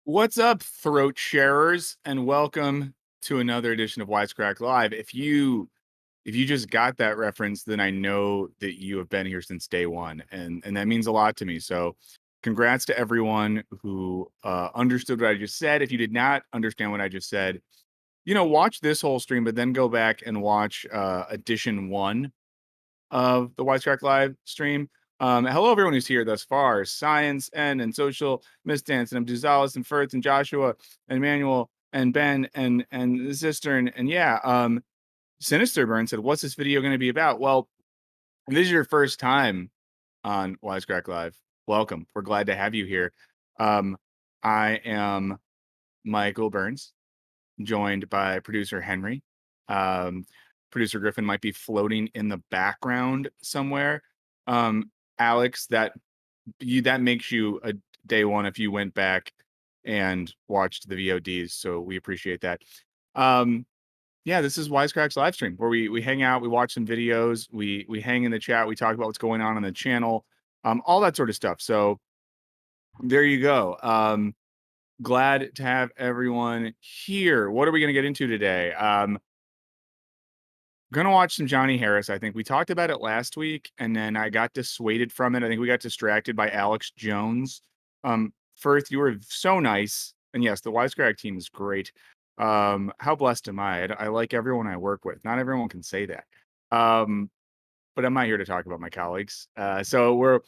What's up, throat sharers, and welcome to another edition of Wisecrack Live. If you just got that reference, then I know that you have been here since day one, and that means a lot to me. So, congrats to everyone who understood what I just said. If you did not understand what I just said, watch this whole stream, but then go back and watch edition one of the Wisecrack Live stream. Hello, everyone who's here thus far. Science, and Social, Miss Dance, and Abduzalis, and Furth, and Joshua, and Manuel, and Ben, and the sister, and yeah, Sinister Burn said, "What's this video going to be about?" Well, if this is your first time on Wisecrack Live, welcome. We're glad to have you here. Um, I am Michael Burns, joined by producer Henry. Um, Producer Griffin might be floating in the background somewhere. Alex, that makes you a day one if you went back and watched the VODs. So we appreciate that. Um, yeah, this is Wisecrack's live stream where we hang out, we watch some videos, we hang in the chat, we talk about what's going on the channel, all that sort of stuff. So there you go. Glad to have everyone here. What are we going to get into today? Gonna watch some Johnny Harris. I think we talked about it last week, and then I got dissuaded from it. I think we got distracted by Alex Jones. Firth, you were so nice, and yes, the Wisecrack team is great. How blessed am I? I like everyone I work with. Not everyone can say that. But I'm not here to talk about my colleagues. So we're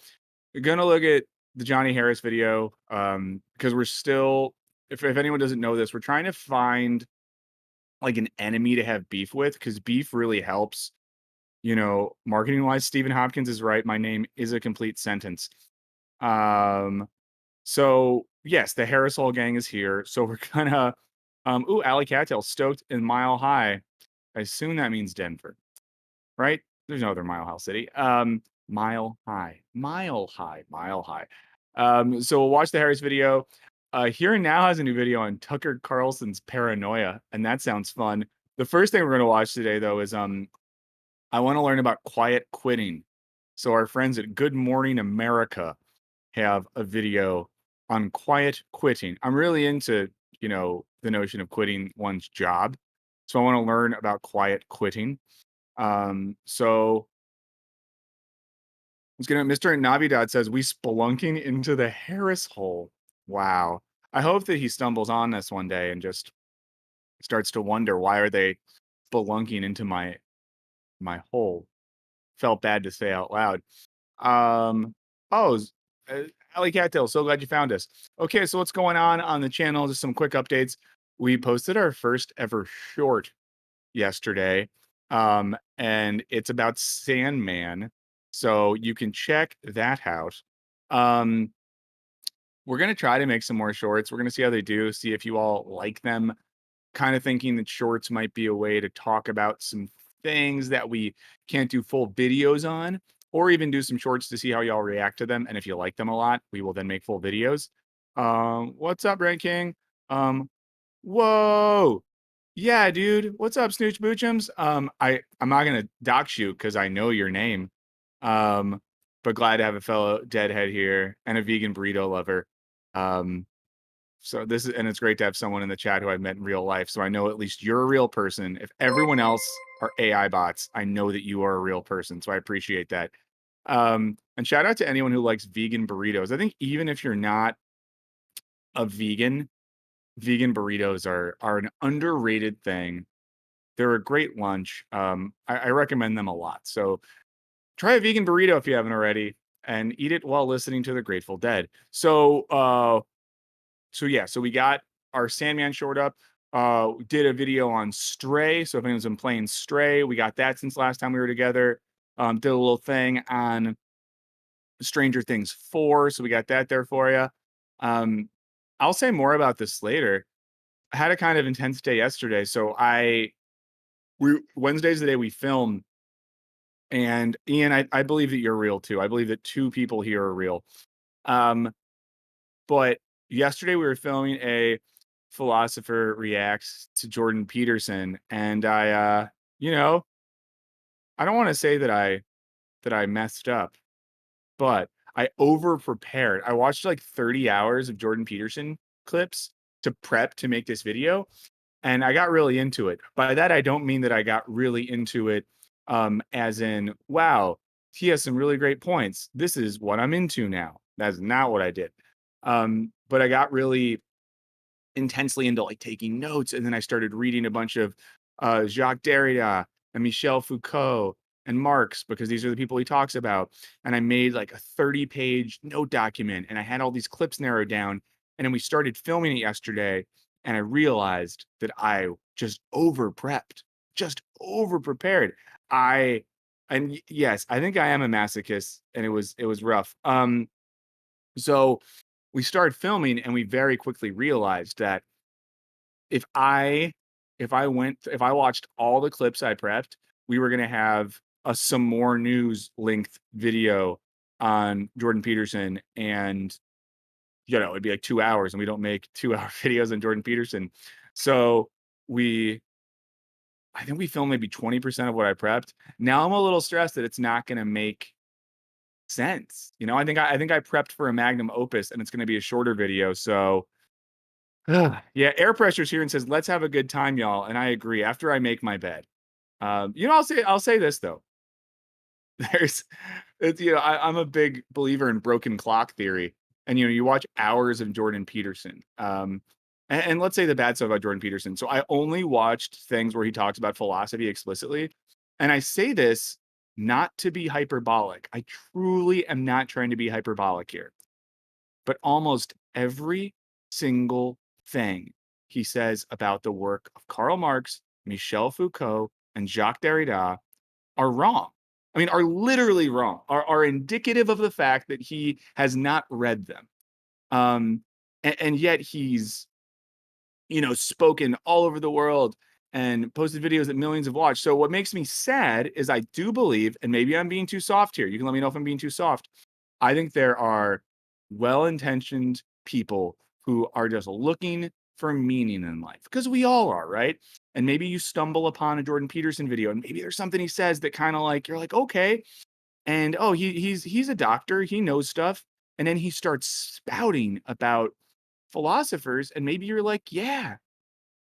gonna look at the Johnny Harris video because we're still, if anyone doesn't know this, we're trying to find like an enemy to have beef with because beef really helps. Marketing wise, Stephen Hopkins is right. My name is a complete sentence. So yes, the Harris Hall gang is here. So we're gonna Alley Cattail stoked in Mile High. I assume that means Denver, right? There's no other Mile High city. Mile High. Mile High. Mile High. So we'll watch the Harris video. Here and Now has a new video on Tucker Carlson's paranoia, and that sounds fun. The first thing we're going to watch today, though, is I want to learn about quiet quitting. So our friends at Good Morning America have a video on quiet quitting. I'm really into, the notion of quitting one's job. So I want to learn about quiet quitting. So it's gonna Mr. Navidad says we spelunking into the Harris hole. Wow. I hope that he stumbles on this one day and just starts to wonder why are they spelunking into my hole. Felt bad to say out loud. Um oh Alley Cattail, so glad you found us. Okay, so what's going on the channel? Just some quick updates. We posted our first ever short yesterday. And it's about Sandman. So you can check that out. Um, we're gonna try to make some more shorts. We're gonna see how they do, see if you all like them. Kind of thinking that shorts might be a way to talk about some things that we can't do full videos on, or even do some shorts to see how y'all react to them. And if you like them a lot, we will then make full videos. What's up, Red King? Whoa. Yeah, dude. What's up, Snooch Boochums? I'm not gonna dox you because I know your name. Um, but glad to have a fellow deadhead here and a vegan burrito lover. Um, and it's great to have someone in the chat who I've met in real life. So I know at least you're a real person. If everyone else are AI bots, I know that you are a real person. So I appreciate that. And shout out to anyone who likes vegan burritos. I think even if you're not a vegan burritos are an underrated thing. They're a great lunch. I recommend them a lot. So try a vegan burrito if you haven't already, and eat it while listening to the Grateful Dead. So we got our Sandman short up. We did a video on Stray. So if anyone's been playing Stray, we got that since last time we were together. Did a little thing on Stranger Things 4. So we got that there for you. I'll say more about this later. I had a kind of intense day yesterday. So Wednesday's the day we film. And Ian, I believe that you're real too. I believe that two people here are real. But yesterday we were filming a philosopher reacts to Jordan Peterson, and I don't want to say that I messed up, but I over prepared. I watched like 30 hours of Jordan Peterson clips to prep to make this video, and I got really into it. By that, I don't mean that I got really into it, as in, wow, he has some really great points. This is what I'm into now. That's not what I did. But I got really intensely into like taking notes, and then I started reading a bunch of Jacques Derrida and Michel Foucault and Marx, because these are the people he talks about. And I made like a 30-page note document, and I had all these clips narrowed down. And then we started filming it yesterday, and I realized that I just over prepped, just over prepared. I and yes, I think I am a masochist, and it was rough. So we started filming, and we very quickly realized that if I if I watched all the clips I prepped, we were gonna have a some more news length video on Jordan Peterson, and it'd be like 2 hours, and we don't make 2-hour videos on Jordan Peterson. So we I think we filmed maybe 20% of what I prepped. Now I'm a little stressed that it's not gonna make sense. I think I prepped for a magnum opus, and it's gonna be a shorter video. So yeah, air pressure's here and says, "Let's have a good time, y'all." And I agree. After I make my bed, I'll say this though. There's, I'm a big believer in broken clock theory, and you watch hours of Jordan Peterson. And let's say the bad stuff about Jordan Peterson. So I only watched things where he talks about philosophy explicitly, and I say this not to be hyperbolic. I truly am not trying to be hyperbolic here, but almost every single thing he says about the work of Karl Marx, Michel Foucault, and Jacques Derrida are wrong. I mean, are literally wrong, are indicative of the fact that he has not read them. And yet he's, spoken all over the world and posted videos that millions have watched. So what makes me sad is I do believe, and maybe I'm being too soft here. You can let me know if I'm being too soft. I think there are well-intentioned people who are just looking for meaning in life, because we all are, right? And maybe you stumble upon a Jordan Peterson video, and maybe there's something he says that kind of like you're like, okay, and oh, he's a doctor, he knows stuff, and then he starts spouting about philosophers, and maybe you're like, yeah,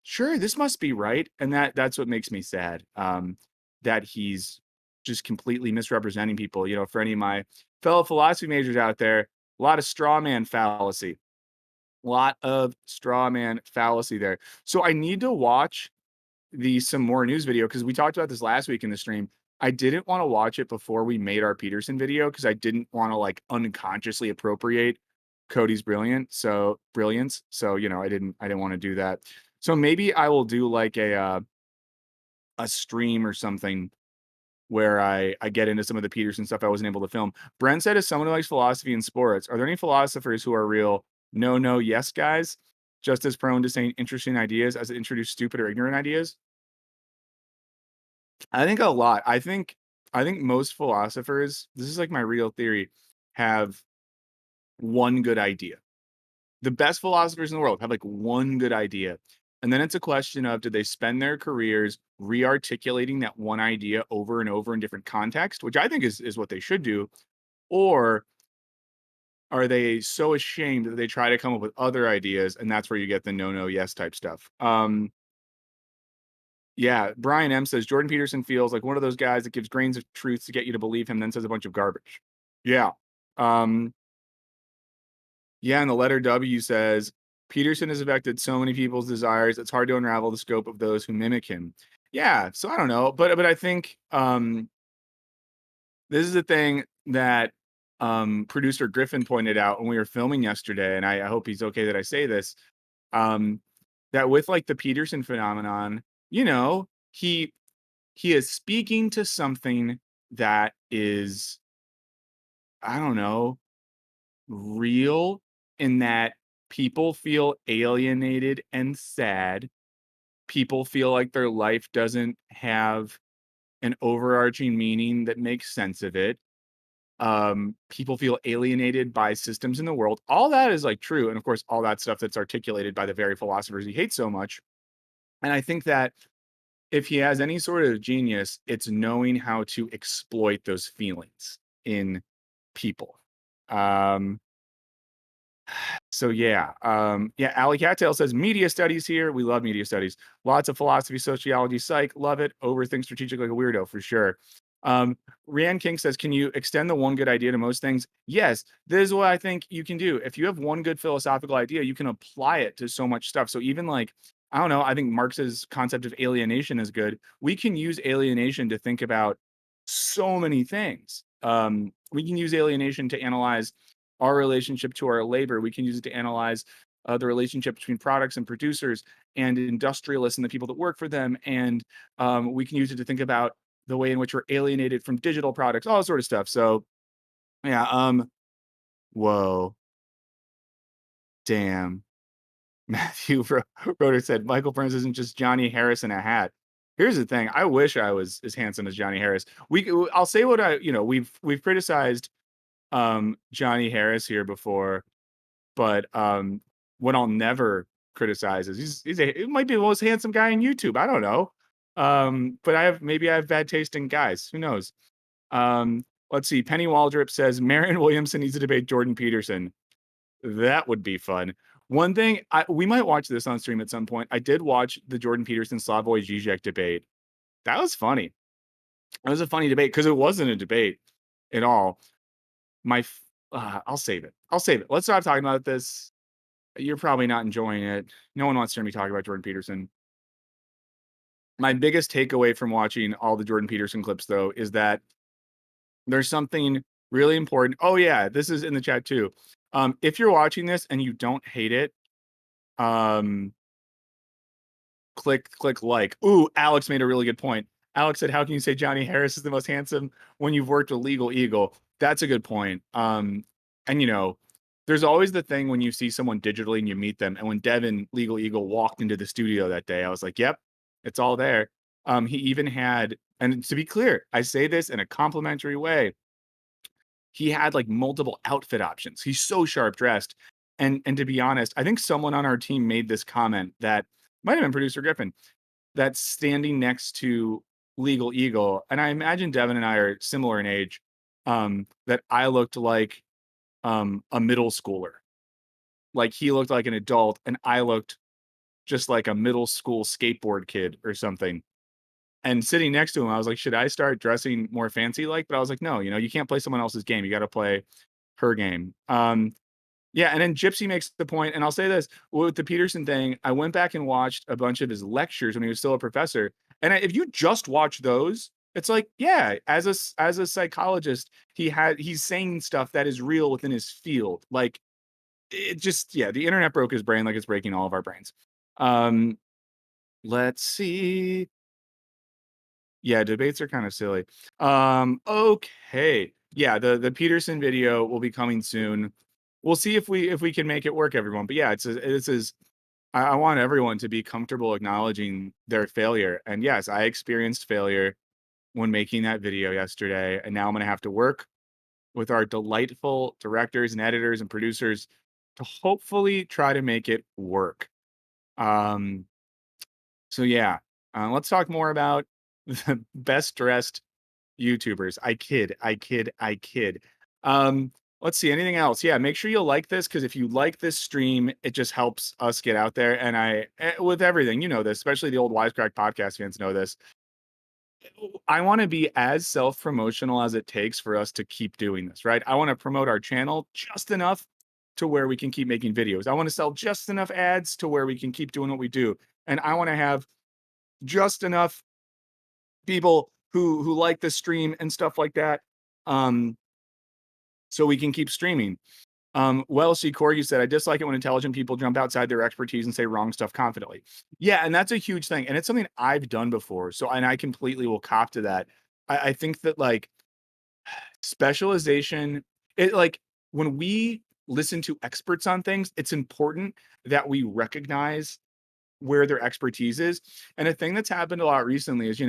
sure, this must be right, and that's what makes me sad. That he's just completely misrepresenting people. For any of my fellow philosophy majors out there, a lot of straw man fallacy, there. So I need to watch the some more news video, because we talked about this last week in the stream. I didn't want to watch it before we made our Peterson video, because I didn't want to like unconsciously appropriate Cody's brilliance. So I didn't want to do that. So maybe I will do like a stream or something where I get into some of the Peterson stuff I wasn't able to film. Brent said, as someone who likes philosophy and sports, are there any philosophers who are real no, yes guys, just as prone to saying interesting ideas as to introduce stupid or ignorant ideas? I think a lot. I think most philosophers, this is like my real theory, have one good idea. The best philosophers in the world have like one good idea. And then it's a question of, do they spend their careers re-articulating that one idea over and over in different context, which I think is what they should do, or are they so ashamed that they try to come up with other ideas, and that's where you get the no, yes type stuff. Yeah, Brian M says Jordan Peterson feels like one of those guys that gives grains of truth to get you to believe him, then says a bunch of garbage. Yeah. Um, Yeah, and the letter W says Peterson has affected so many people's desires, it's hard to unravel the scope of those who mimic him. Yeah, so I don't know, but I think this is the thing that producer Griffin pointed out when we were filming yesterday, and I hope he's okay that I say this. Um, that with like the Peterson phenomenon, he is speaking to something that is, I don't know, real, in that people feel alienated and sad. People feel like their life doesn't have an overarching meaning that makes sense of it. People feel alienated by systems in the world. All that is like true. And of course, all that stuff that's articulated by the very philosophers he hates so much. And I think that if he has any sort of genius, it's knowing how to exploit those feelings in people. Um, So yeah, yeah. Alley Cattail says media studies here. We love media studies. Lots of philosophy, sociology, psych. Love it. Overthink strategic like a weirdo for sure. Um, Rianne King says, can you extend the one good idea to most things? Yes, this is what I think you can do. If you have one good philosophical idea, you can apply it to so much stuff. So even like, I don't know, I think Marx's concept of alienation is good. We can use alienation to think about so many things. We can use alienation to analyze our relationship to our labor. We can use it to analyze the relationship between products and producers and industrialists and the people that work for them. And we can use it to think about the way in which we're alienated from digital products, all sort of stuff. So yeah, whoa, damn. Matthew Roder said Michael Burns isn't just Johnny Harris in a hat. Here's the thing. I wish I was as handsome as Johnny Harris. I'll say what we've criticized Johnny Harris here before. But what I'll never criticize is he might be the most handsome guy on YouTube. I don't know. But maybe I have bad taste in guys. Who knows? Let's see. Penny Waldrop says Marion Williamson needs to debate Jordan Peterson. That would be fun. One thing we might watch this on stream at some point. I did watch the Jordan Peterson Slavoj Žižek debate. That was funny. It was a funny debate because it wasn't a debate at all. I'll save it. I'll save it. Let's stop talking about this. You're probably not enjoying it. No one wants to hear me talk about Jordan Peterson. My biggest takeaway from watching all the Jordan Peterson clips, though, is that there's something really important. Oh, yeah, this is in the chat, too. If you're watching this and you don't hate it, click like. Ooh, Alex made a really good point. Alex said, how can you say Johnny Harris is the most handsome when you've worked with Legal Eagle? That's a good point. And, there's always the thing when you see someone digitally and you meet them. And when Devin Legal Eagle walked into the studio that day, I was like, yep, it's all there. He even had, and to be clear, I say this in a complimentary way, he had like multiple outfit options. He's so sharp dressed. And to be honest, I think someone on our team made this comment that might have been producer Griffin, that's standing next to Legal Eagle. And I imagine Devin and I are similar in age, that I looked like a middle schooler. Like he looked like an adult and I looked just like a middle school skateboard kid or something. And sitting next to him, I was like, should I start dressing more fancy like? But I was like, no, you can't play someone else's game. You got to play her game. Yeah, and then Gypsy makes the point, and I'll say this with the Peterson thing. I went back and watched a bunch of his lectures when he was still a professor, and if you just watch those, it's like, yeah, as a psychologist, he's saying stuff that is real within his field. Like it just, yeah, the internet broke his brain like it's breaking all of our brains. Let's see. Yeah, debates are kind of silly. Okay. Yeah, the Peterson video will be coming soon. We'll see if we can make it work, everyone. But yeah, I want everyone to be comfortable acknowledging their failure. And yes, I experienced failure when making that video yesterday, and now I'm gonna have to work with our delightful directors and editors and producers to hopefully try to make it work. Um, so yeah, let's talk more about the best dressed YouTubers. I kid. Let's see, anything else? Yeah, make sure you like this because if you like this stream, it just helps us get out there. And with everything, this, especially the old Wisecrack podcast fans know this. I want to be as self-promotional as it takes for us to keep doing this, right? I want to promote our channel just enough to where we can keep making videos. I want to sell just enough ads to where we can keep doing what we do. And I want to have just enough people who like the stream and stuff like that, so we can keep streaming. C. Corgi said, I dislike it when intelligent people jump outside their expertise and say wrong stuff confidently. Yeah, and that's a huge thing. And it's something I've done before. So, and I completely will cop to that. I think that like specialization, it like when we listen to experts on things, it's important that we recognize where their expertise is. And a thing that's happened a lot recently is,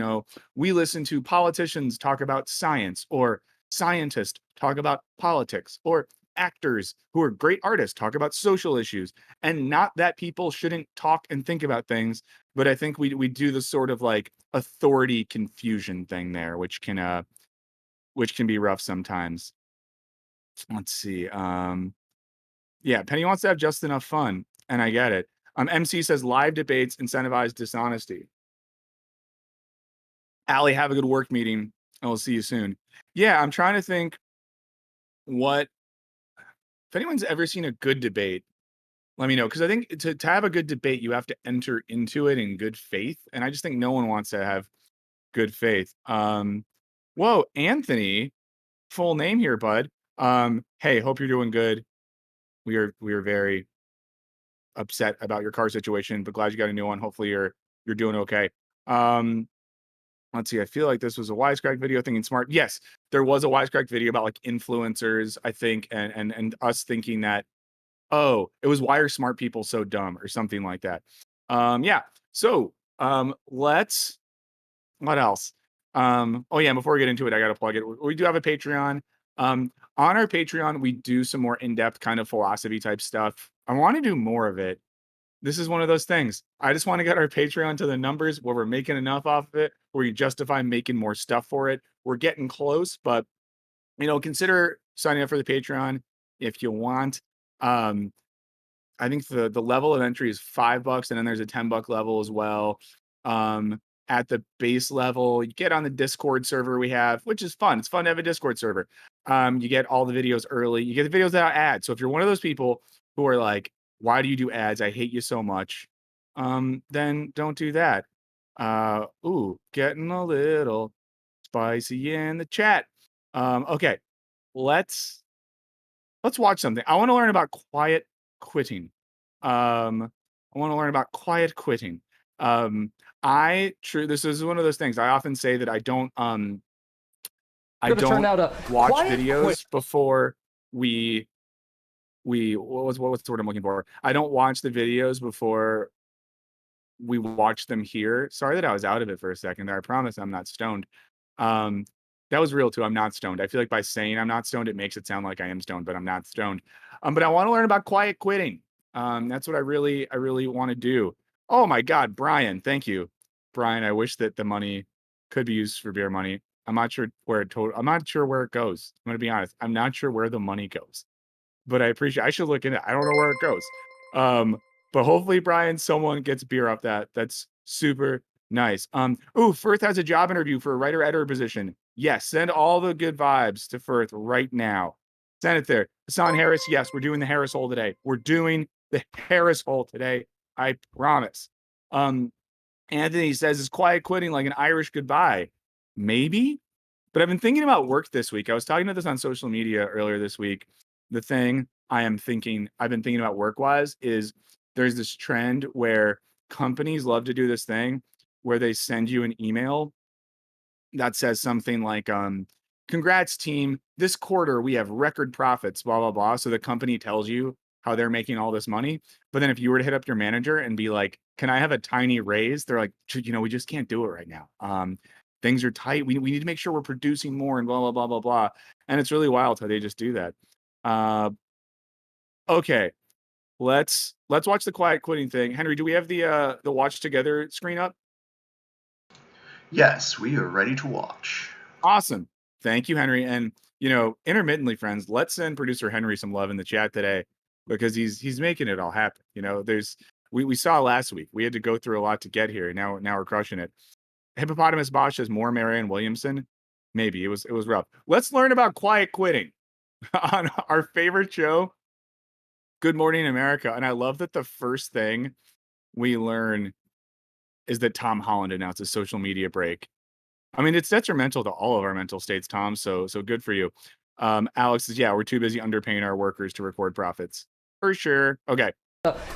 we listen to politicians talk about science, or scientists talk about politics, or actors who are great artists talk about social issues. And not that people shouldn't talk and think about things, but I think we do the sort of like authority confusion thing there, which can be rough sometimes. Let's see. Yeah, Penny wants to have just enough fun, and I get it. MC says live debates incentivize dishonesty. Allie, have a good work meeting, and we'll see you soon. Yeah, I'm trying to think what if anyone's ever seen a good debate, let me know. Because I think to have a good debate, you have to enter into it in good faith. And I just think no one wants to have good faith. Whoa, Anthony, full name here, bud. Hey, hope you're doing good. We are very upset about your car situation, but glad you got a new one. Hopefully you're doing okay. Um, let's see. I feel like this was a Wisecrack video, thinking smart. Yes, there was a Wisecrack video about like influencers, I think, and us thinking that, oh, it was why are smart people so dumb or something like that. Yeah. So let's what else? Oh yeah, before we get into it, I gotta plug it. We do have a Patreon. On our Patreon, we do some more in-depth kind of philosophy type stuff. I want to do more of it. This is one of those things. I just want to get our Patreon to the numbers where we're making enough off of it, where you justify making more stuff for it. We're getting close, but consider signing up for the Patreon if you want. I think the level of entry is $5, and then there's a $10 level as well. At the base level, you get on the Discord server we have, which is fun. It's fun to have a Discord server. You get all the videos early. You get the videos without ads. So if you're one of those people who are like, why do you do ads? I hate you so much. Then don't do that. Ooh, getting a little spicy in the chat. Okay, let's watch something. I want to learn about quiet quitting. I want to learn about quiet quitting. This is one of those things. I often say that I don't watch videos before what's the word I'm looking for? I don't watch the videos before we watch them here. Sorry that I was out of it for a second there. I promise I'm not stoned. That was real too. I'm not stoned. I feel like by saying I'm not stoned, it makes it sound like I am stoned, but I'm not stoned. But I want to learn about quiet quitting. That's what I really want to do. Oh my God, Brian, thank you. Brian, I wish that the money could be used for beer money. I'm not sure where it goes. I'm going to be honest. I'm not sure where the money goes, but I should look into it. I don't know where it goes. But hopefully, Brian, someone gets beer off that. That's super nice. Firth has a job interview for a writer editor position. Yes, send all the good vibes to Firth right now. Send it there. Hassan Harris, yes, we're doing the Harris hole today. We're doing the Harris hole today. I promise. Anthony says, is quiet quitting like an Irish goodbye? Maybe, but I've been thinking about work this week. I was talking about this on social media earlier this week. The thing I've been thinking about work-wise is there's this trend where companies love to do this thing where they send you an email that says something like, congrats team, this quarter we have record profits, blah, blah, blah. So the company tells you how they're making all this money. But then if you were to hit up your manager and be like, can I have a tiny raise? They're like, we just can't do it right now. Things are tight. We need to make sure we're producing more and blah, blah, blah, blah, blah. And it's really wild how they just do that. Okay. Let's watch the quiet quitting thing. Henry, do we have the watch together screen up? Yes, we are ready to watch. Awesome. Thank you, Henry. And intermittently, friends, let's send producer Henry some love in the chat today because he's making it all happen. We saw last week. We had to go through a lot to get here. Now we're crushing it. Hippopotamus Bosch says more Marianne Williamson. Maybe it was rough. Let's learn about quiet quitting on our favorite show, Good Morning America. And I love that the first thing we learn is that Tom Holland announced a social media break. I mean, it's detrimental to all of our mental states, Tom. So good for you. Alex says, yeah, we're too busy underpaying our workers to record profits. For sure. Okay.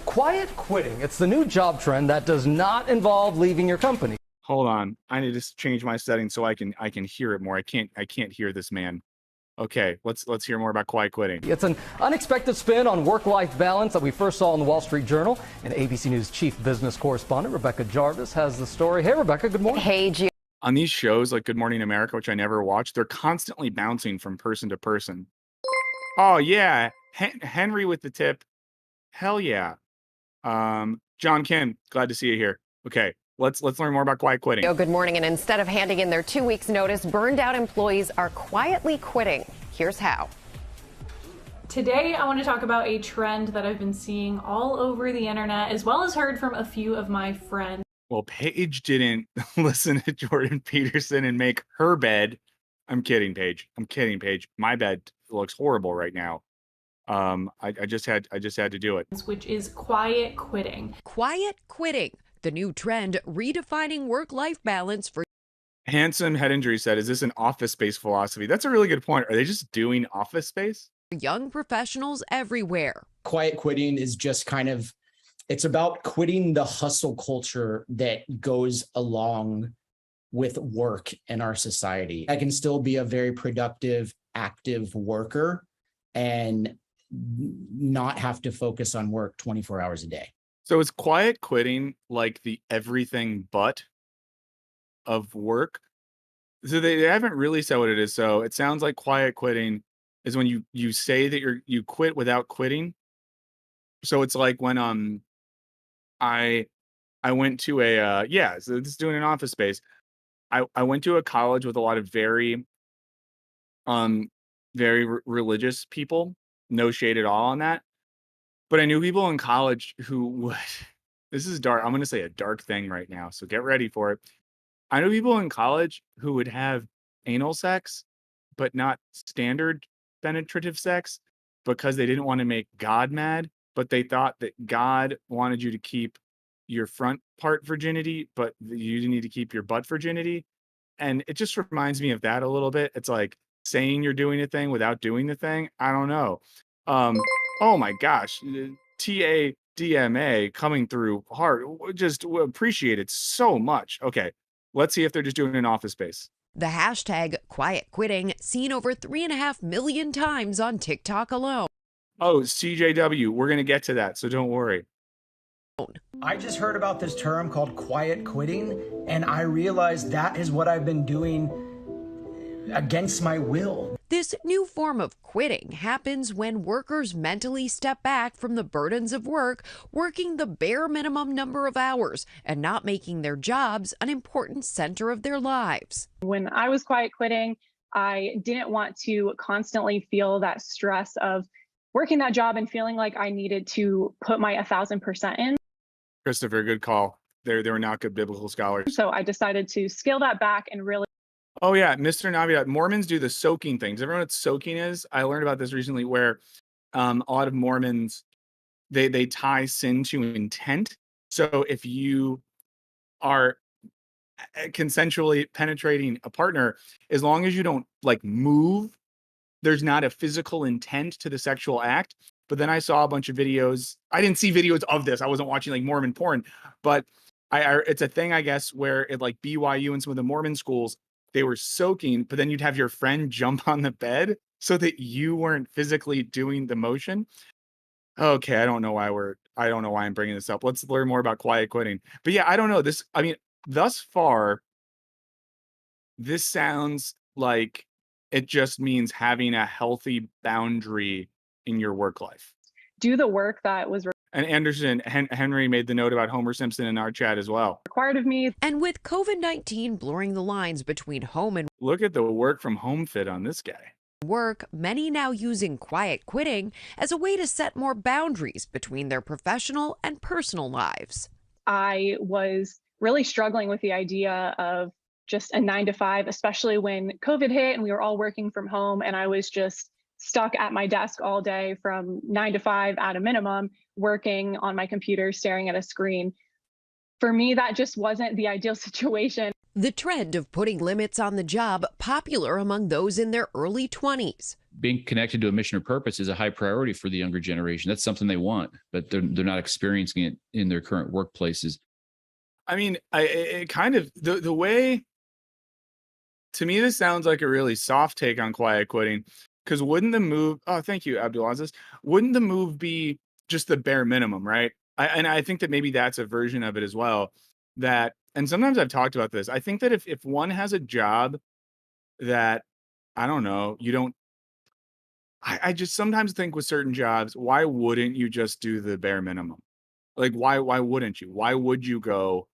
Quiet quitting. It's the new job trend that does not involve leaving your company. Hold on. I need to change my settings so I can hear it more. I can't hear this man. Okay, let's hear more about quiet quitting. It's an unexpected spin on work-life balance that we first saw in the Wall Street Journal. And ABC News chief business correspondent Rebecca Jarvis has the story. Hey, Rebecca, good morning. Hey, Gio. On these shows like Good Morning America, which I never watch, they're constantly bouncing from person to person. Oh yeah, Henry with the tip. Hell yeah. John Kim, glad to see you here. Okay, let's learn more about quiet quitting. Good morning. And instead of handing in their 2 weeks notice, burned out employees are quietly quitting. Here's how. Today, I want to talk about a trend that I've been seeing all over the internet, as well as heard from a few of my friends. Well, Paige didn't listen to Jordan Peterson and make her bed. I'm kidding, Paige. I'm kidding, Paige. My bed looks horrible right now. I just had to do it. Which is quiet quitting. Quiet quitting, the new trend redefining work-life balance for Handsome Head Injury said, "Is this an Office Space philosophy?" That's a really good point. Are they just doing Office Space? young professionals everywhere. Quiet quitting is just kind of, it's about quitting the hustle culture that goes along with work in our society. I can still be a very productive, active worker and not have to focus on work 24 hours a day. So is quiet quitting like the everything but of work? So they haven't really said what it is. So it sounds like quiet quitting is when you say that you quit without quitting. So it's like when I went to a so this is doing an Office Space. I went to a college with a lot of very religious people. No shade at all on that. But I knew people in college who would this is dark. I'm gonna say a dark thing right now, so get ready for it. I know people in college who would have anal sex, but not standard penetrative sex because they didn't want to make God mad, but they thought that God wanted you to keep your front part virginity, but you need to keep your butt virginity. And it just reminds me of that a little bit. It's like saying you're doing a thing without doing the thing. I don't know. Oh my gosh, TADMA coming through hard. Just appreciate it so much. Okay, let's see if they're just doing an Office Space. The hashtag quiet quitting seen over 3.5 million times on TikTok alone. Oh, CJW, we're gonna get to that, so don't worry. I just heard about this term called quiet quitting, and I realized that is what I've been doing against my will. This new form of quitting happens when workers mentally step back from the burdens of work, working the bare minimum number of hours and not making their jobs an important center of their lives. When I was quiet quitting, I didn't want to constantly feel that stress of working that job and feeling like I needed to put my 1,000% in. Christopher, good call. They were not good biblical scholars. So I decided to scale that back and really. Oh yeah, Mr. Navidad. Mormons do the soaking things. Everyone know what soaking is? I learned about this recently where a lot of Mormons they tie sin to intent. So if you are consensually penetrating a partner, as long as you don't like move, there's not a physical intent to the sexual act. But then I saw a bunch of videos. I didn't see videos of this. I wasn't watching like Mormon porn, but it's a thing, I guess, where at like BYU and some of the Mormon schools, they were soaking, but then you'd have your friend jump on the bed so that you weren't physically doing the motion. Okay, I don't know why I'm bringing this up. Let's learn more about quiet quitting. But yeah, I don't know this. I mean, thus far, this sounds like it just means having a healthy boundary in your work life. Do the work that was And Anderson, Henry made the note about Homer Simpson in our chat as well. required of me. And with COVID-19 blurring the lines between home and Look at the work from home fit on this guy. work, many now using quiet quitting as a way to set more boundaries between their professional and personal lives. I was really struggling with the idea of just a 9 to 5, especially when COVID hit and we were all working from home and I was just stuck at my desk all day from 9 to 5 at a minimum, working on my computer, staring at a screen. For me, that just wasn't the ideal situation. The trend of putting limits on the job popular among those in their early 20s. Being connected to a mission or purpose is a high priority for the younger generation. That's something they want, but they're not experiencing it in their current workplaces. I mean, it kind of the way, to me, this sounds like a really soft take on quiet quitting. Because wouldn't the move? Oh, thank you, Abdulaziz. Wouldn't the move be just the bare minimum, right? I think that maybe that's a version of it as well. That, and sometimes I've talked about this. I think that if one has a job that, I don't know, you don't. I just sometimes think with certain jobs, why wouldn't you just do the bare minimum? Like, why wouldn't you? Why would you go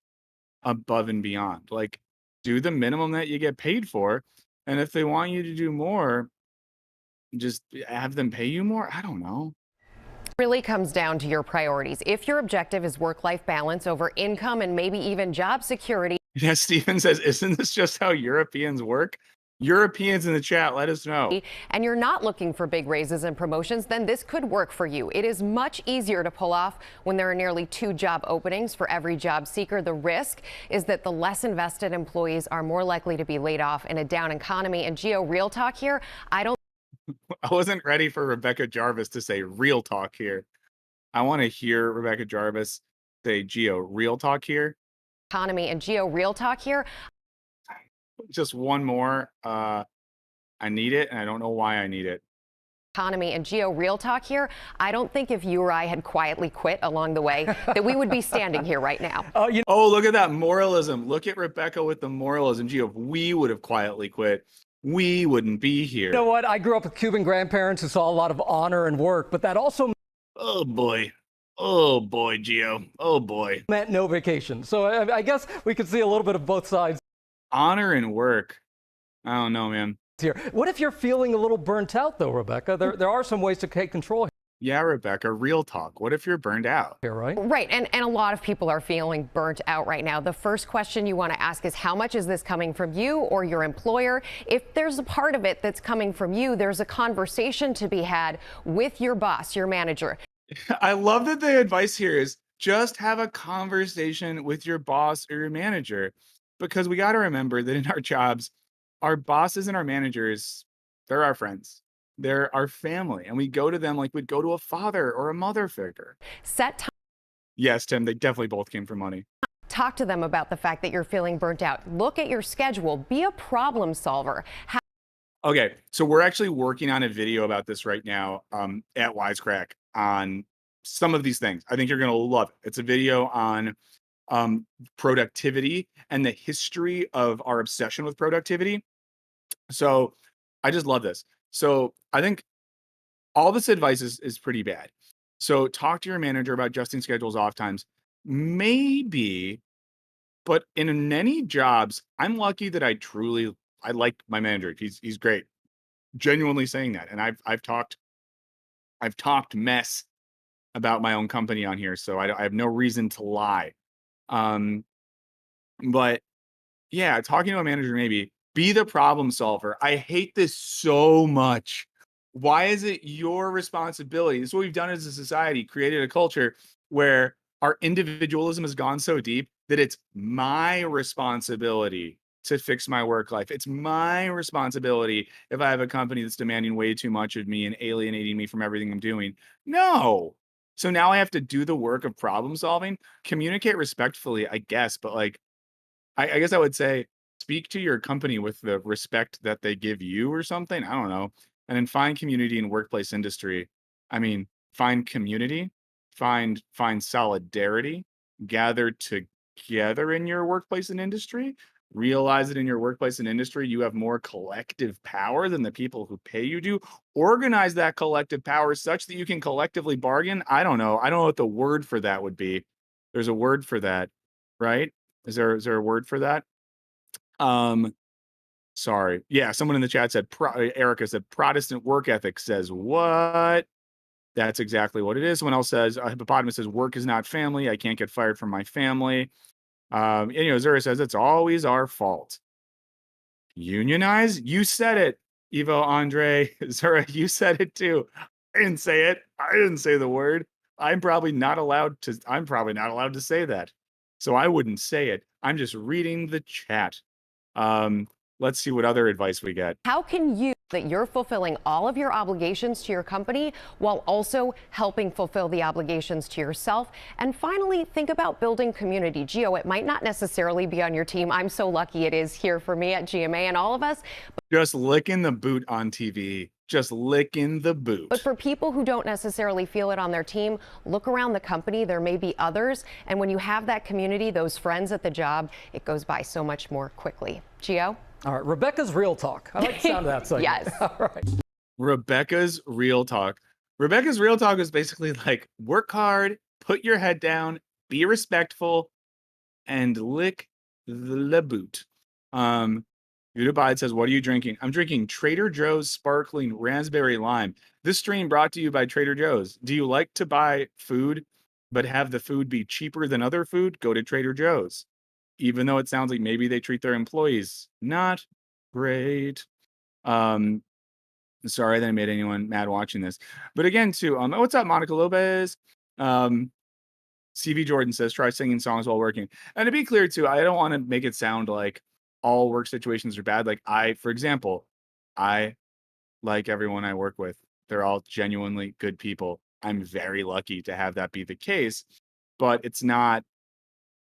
above and beyond? Like, do the minimum that you get paid for, and if they want you to do more, just have them pay you more? I don't know. Really comes down to your priorities. If your objective is work-life balance over income and maybe even job security. Yeah, Steven says, isn't this just how Europeans work? Europeans in the chat, let us know. And you're not looking for big raises and promotions, then this could work for you. It is much easier to pull off when there are nearly 2 job openings for every job seeker. The risk is that the less invested employees are more likely to be laid off in a down economy. And Gio, real talk here, I wasn't ready for Rebecca Jarvis to say real talk here. I want to hear Rebecca Jarvis say, Gio, real talk here. Economy and Gio, real talk here. Just one more. I need it, and I don't know why I need it. Economy and Gio, real talk here. I don't think if you or I had quietly quit along the way that we would be standing here right now. Oh, look at that moralism. Look at Rebecca with the moralism. Gio, if we would have quietly quit, we wouldn't be here. You know what? I grew up with Cuban grandparents who saw a lot of honor and work, but that also Oh boy, Gio. Oh boy. meant no vacation. So I guess we could see a little bit of both sides Honor and work. I don't know, man. here. What if you're feeling a little burnt out, though, Rebecca? There are some ways to take control Yeah, Rebecca, real talk. What if you're burned out? here, right? Right. And a lot of people are feeling burnt out right now. The first question you want to ask is, how much is this coming from you or your employer? If there's a part of it that's coming from you, there's a conversation to be had with your boss, your manager. I love that the advice here is just have a conversation with your boss or your manager, because we got to remember that in our jobs, our bosses and our managers, they're our friends. They're our family, and we go to them like we'd go to a father or a mother figure. Set time. Yes, Tim, they definitely both came from money. Talk to them about the fact that you're feeling burnt out. Look at your schedule. Be a problem solver. Okay, so we're actually working on a video about this right now at Wisecrack on some of these things. I think you're going to love it. It's a video on productivity and the history of our obsession with productivity. So I just love this. So I think all this advice is pretty bad. So talk to your manager about adjusting schedules, off times. Maybe, but in many jobs, I'm lucky that I like my manager. He's great. Genuinely saying that. And I've talked mess about my own company on here, so I have no reason to lie. But yeah, talking to a manager, maybe be the problem solver. I hate this so much. Why is it your responsibility? This is what we've done as a society, created a culture where our individualism has gone so deep that it's my responsibility to fix my work life. It's my responsibility if I have a company that's demanding way too much of me and alienating me from everything I'm doing. No. So now I have to do the work of problem solving, communicate respectfully, I guess. But like, I guess I would say, speak to your company with the respect that they give you or something. I don't know. And then find community in workplace industry. I mean, find community, find solidarity, gather together in your workplace and industry. Realize that in your workplace and industry, you have more collective power than the people who pay you do. Organize that collective power such that you can collectively bargain. I don't know what the word for that would be. There's a word for that, right? Is there a word for that? Sorry. Yeah, someone in the chat said, Erica said, Protestant work ethic says what? That's exactly what it is. Someone else says, Hippopotamus says, work is not family. I can't get fired from my family. Zura says, it's always our fault. Unionize? You said it, Evo Andre. Zura, you said it too. I didn't say it. I didn't say the word. I'm probably not allowed to say that. So I wouldn't say it. I'm just reading the chat. Let's see what other advice we get. How can you that you're fulfilling all of your obligations to your company while also helping fulfill the obligations to yourself? And finally, think about building community. Gio, it might not necessarily be on your team. I'm so lucky it is here for me at GMA and all of us. Just licking the boot on TV. Just licking the boot. But for people who don't necessarily feel it on their team, look around the company. There may be others. And when you have that community, those friends at the job, it goes by so much more quickly. Gio? All right, Rebecca's Real Talk. I like the sound of that segment. Yes. All right. Rebecca's Real Talk. Rebecca's Real Talk is basically like, work hard, put your head down, be respectful, and lick the boot. Udabide says, what are you drinking? I'm drinking Trader Joe's sparkling raspberry lime. This stream brought to you by Trader Joe's. Do you like to buy food, but have the food be cheaper than other food? Go to Trader Joe's. Even though it sounds like maybe they treat their employees not great. Sorry that I made anyone mad watching this. But again, too, what's up, Monica Lopez? CV Jordan says, try singing songs while working. And to be clear, too, I don't want to make it sound like all work situations are bad. Like for example, I like everyone I work with. They're all genuinely good people. I'm very lucky to have that be the case, but it's not,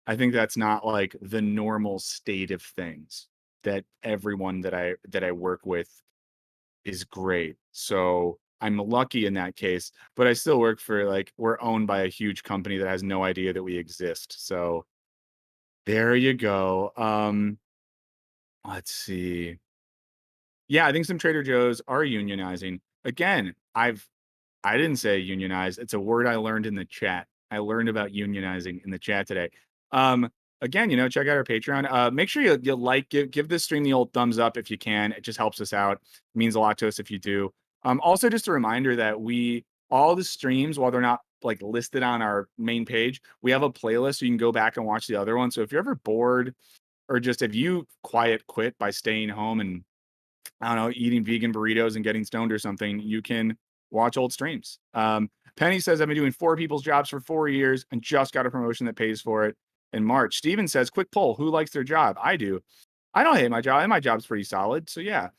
I think that's not like the normal state of things, that everyone that I work with is great. So I'm lucky in that case, but I still work for, like, we're owned by a huge company that has no idea that we exist. So there you go. Let's see. Yeah, I think some Trader Joe's are unionizing. Again, I didn't say unionize. It's a word I learned in the chat. I learned about unionizing in the chat today. Again, check out our Patreon. Make sure you like, give this stream the old thumbs up if you can. It just helps us out. It means a lot to us if you do. Also, just a reminder that all the streams, while they're not like listed on our main page, we have a playlist so you can go back and watch the other one. So if you're ever bored, or just if you quiet quit by staying home and, I don't know, eating vegan burritos and getting stoned or something, you can watch old streams. Penny says, I've been doing 4 people's jobs for 4 years and just got a promotion that pays for it in March. Steven says, quick poll, who likes their job? I do. I don't hate my job, and my job's pretty solid. So yeah.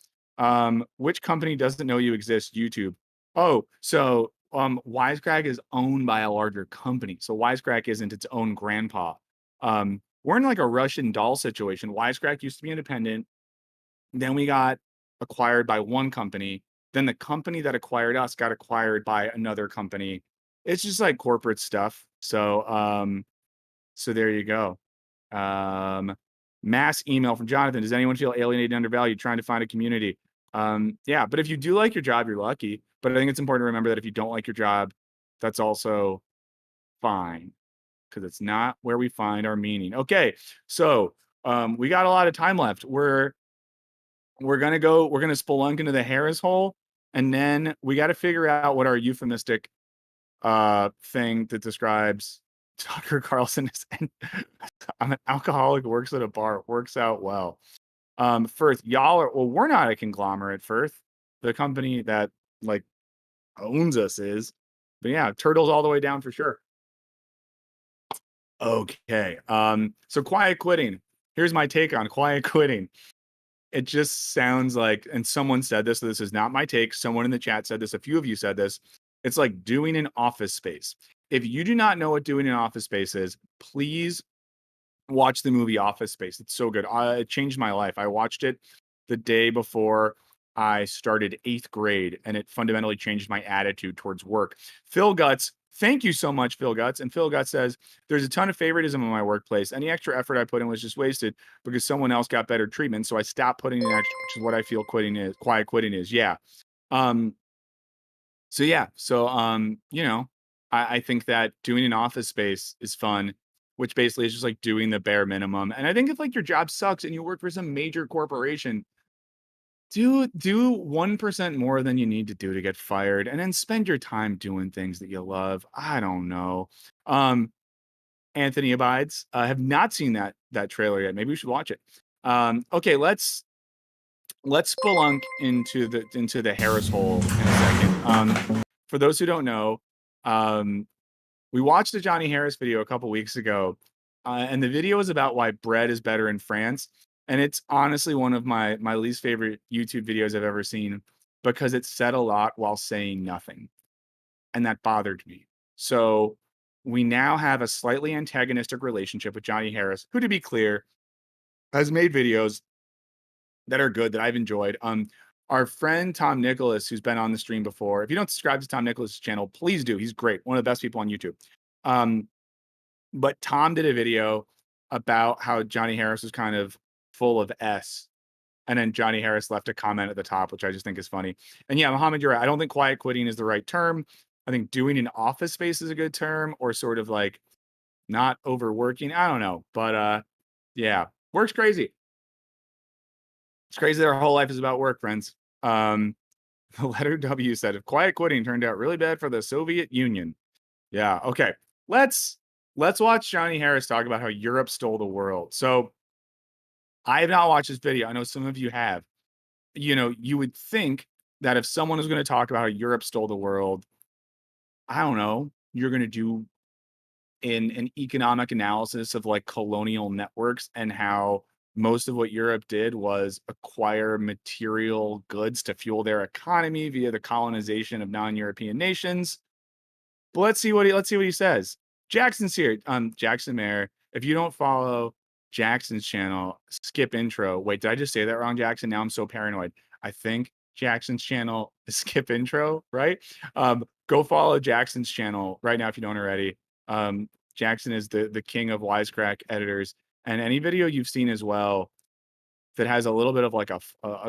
Which company doesn't know you exist? YouTube. Oh, so Wisecrack is owned by a larger company. So Wisecrack isn't its own grandpa. We're in like a Russian doll situation. Wisecrack used to be independent. Then we got acquired by one company. Then the company that acquired us got acquired by another company. It's just like corporate stuff. So there you go. Mass email from Jonathan. Does anyone feel alienated, undervalued, trying to find a community? Yeah, but if you do like your job, you're lucky. But I think it's important to remember that if you don't like your job, that's also fine, because it's not where we find our meaning. Okay, so we got a lot of time left. We're gonna spelunk into the Harris hole, and then we got to figure out what our euphemistic thing that describes Tucker Carlson is. I'm an alcoholic, works at a bar, works out well. Firth, we're not a conglomerate, Firth. The company that like owns us is. But yeah, turtles all the way down for sure. Okay. So quiet quitting. Here's my take on quiet quitting. It just sounds like, and someone said this, so this is not my take. Someone in the chat said this. A few of you said this. It's like doing an Office Space. If you do not know what doing an Office Space is, please watch the movie Office Space. It's so good. It changed my life. I watched it the day before I started 8th grade, and it fundamentally changed my attitude towards work. Phil Guts, thank you so much, Phil Guts. And Phil Guts says, there's a ton of favoritism in my workplace. Any extra effort I put in was just wasted because someone else got better treatment. So I stopped putting in extra, which is what I feel quiet quitting is. Yeah. So yeah. So I think that doing an Office Space is fun, which basically is just like doing the bare minimum. And I think if like your job sucks and you work for some major corporation, do 1% more than you need to do to get fired, and then spend your time doing things that you love. I don't know. Anthony Abides, have not seen that trailer yet. Maybe we should watch it. Okay, let's spelunk into the Harris hole in a second. For those who don't know, we watched the Johnny Harris video a couple weeks ago, and the video is about why bread is better in France. And it's honestly one of my least favorite YouTube videos I've ever seen, because it said a lot while saying nothing. And that bothered me. So we now have a slightly antagonistic relationship with Johnny Harris, who, to be clear, has made videos that are good, that I've enjoyed. Our friend Tom Nicholas, who's been on the stream before, if you don't subscribe to Tom Nicholas' channel, please do. He's great. One of the best people on YouTube. But Tom did a video about how Johnny Harris was kind of full of S. And then Johnny Harris left a comment at the top, which I just think is funny. And yeah, Mohammed, you're right. I don't think quiet quitting is the right term. I think doing an Office Space is a good term, or sort of like not overworking. I don't know. But yeah, works crazy. It's crazy that our whole life is about work, friends. The letter W said, if quiet quitting turned out really bad for the Soviet Union. Yeah, okay. Let's watch Johnny Harris talk about how Europe stole the world. So I have not watched this video. I know some of you have. You know, you would think that if someone was going to talk about how Europe stole the world, I don't know, you're going to do an economic analysis of like colonial networks and how most of what Europe did was acquire material goods to fuel their economy via the colonization of non-European nations. But let's see what he says. Jackson's here. Jackson Mayer. If you don't follow Jackson's channel, skip intro. Wait, did I just say that wrong, Jackson? Now I'm so paranoid. I think Jackson's channel is skip intro, right? Go follow Jackson's channel right now if you don't already. Jackson is the king of Wisecrack editors, and any video you've seen as well that has a little bit of like a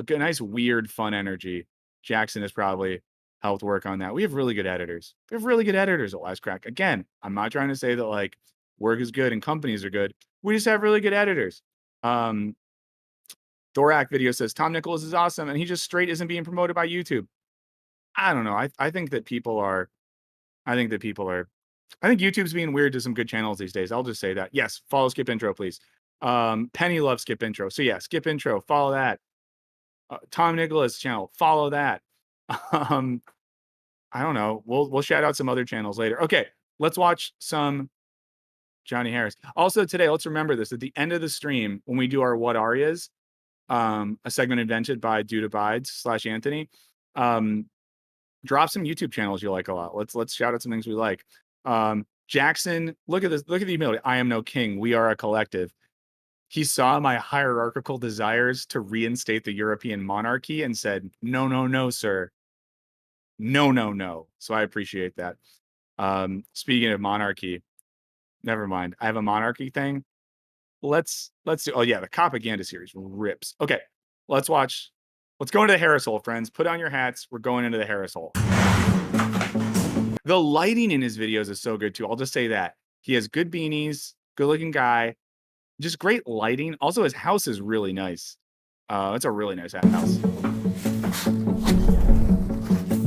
nice weird fun energy, Jackson has probably helped work on that. We have really good editors. We have really good editors at Wisecrack. Again, I'm not trying to say that like work is good and companies are good. We just have really good editors. Thorak video says Tom Nicholas is awesome and he just straight isn't being promoted by YouTube. I don't know. I think YouTube's being weird to some good channels these days. I'll just say that. Yes, follow Skip Intro, please. Penny loves Skip Intro. So yeah, Skip Intro, follow that. Tom Nicholas channel, follow that. I don't know. We'll shout out some other channels later. Okay, let's watch some Johnny Harris. Also today, let's remember this. At the end of the stream, when we do our What Arias, a segment invented by Dude Abides / Anthony, drop some YouTube channels you like a lot. Let's shout out some things we like. Jackson, look at this. Look at the humility. I am no king. We are a collective. He saw my hierarchical desires to reinstate the European monarchy and said, no, no, no, sir. No, no, no. So I appreciate that. Speaking of monarchy, never mind. I have a monarchy thing. Let's do, oh yeah, the propaganda series rips. Okay, let's go into the Harris hole, friends. Put on your hats. We're going into the Harris hole. The lighting in his videos is so good too. I'll just say that. He has good beanies, good looking guy, just great lighting. Also, his house is really nice. It's a really nice house.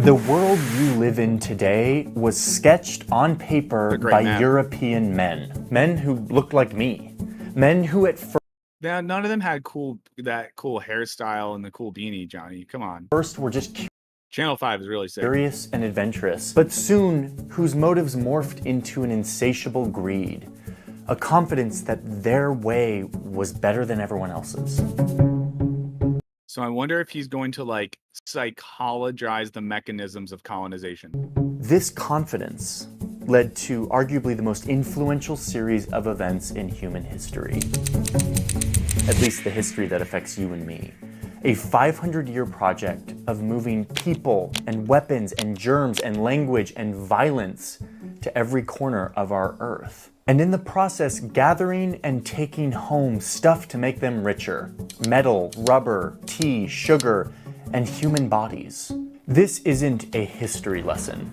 The world you live in today was sketched on paper by European men who looked like me, men who at first none of them had that cool hairstyle and the cool beanie, Johnny. Come on. First, were just Channel 5 is really sick. Curious and adventurous, but soon whose motives morphed into an insatiable greed, a confidence that their way was better than everyone else's. So I wonder if he's going to like psychologize the mechanisms of colonization. This confidence led to arguably the most influential series of events in human history. At least the history that affects you and me. A 500-year project of moving people and weapons and germs and language and violence to every corner of our earth. And in the process, gathering and taking home stuff to make them richer. Metal, rubber, tea, sugar, and human bodies. This isn't a history lesson.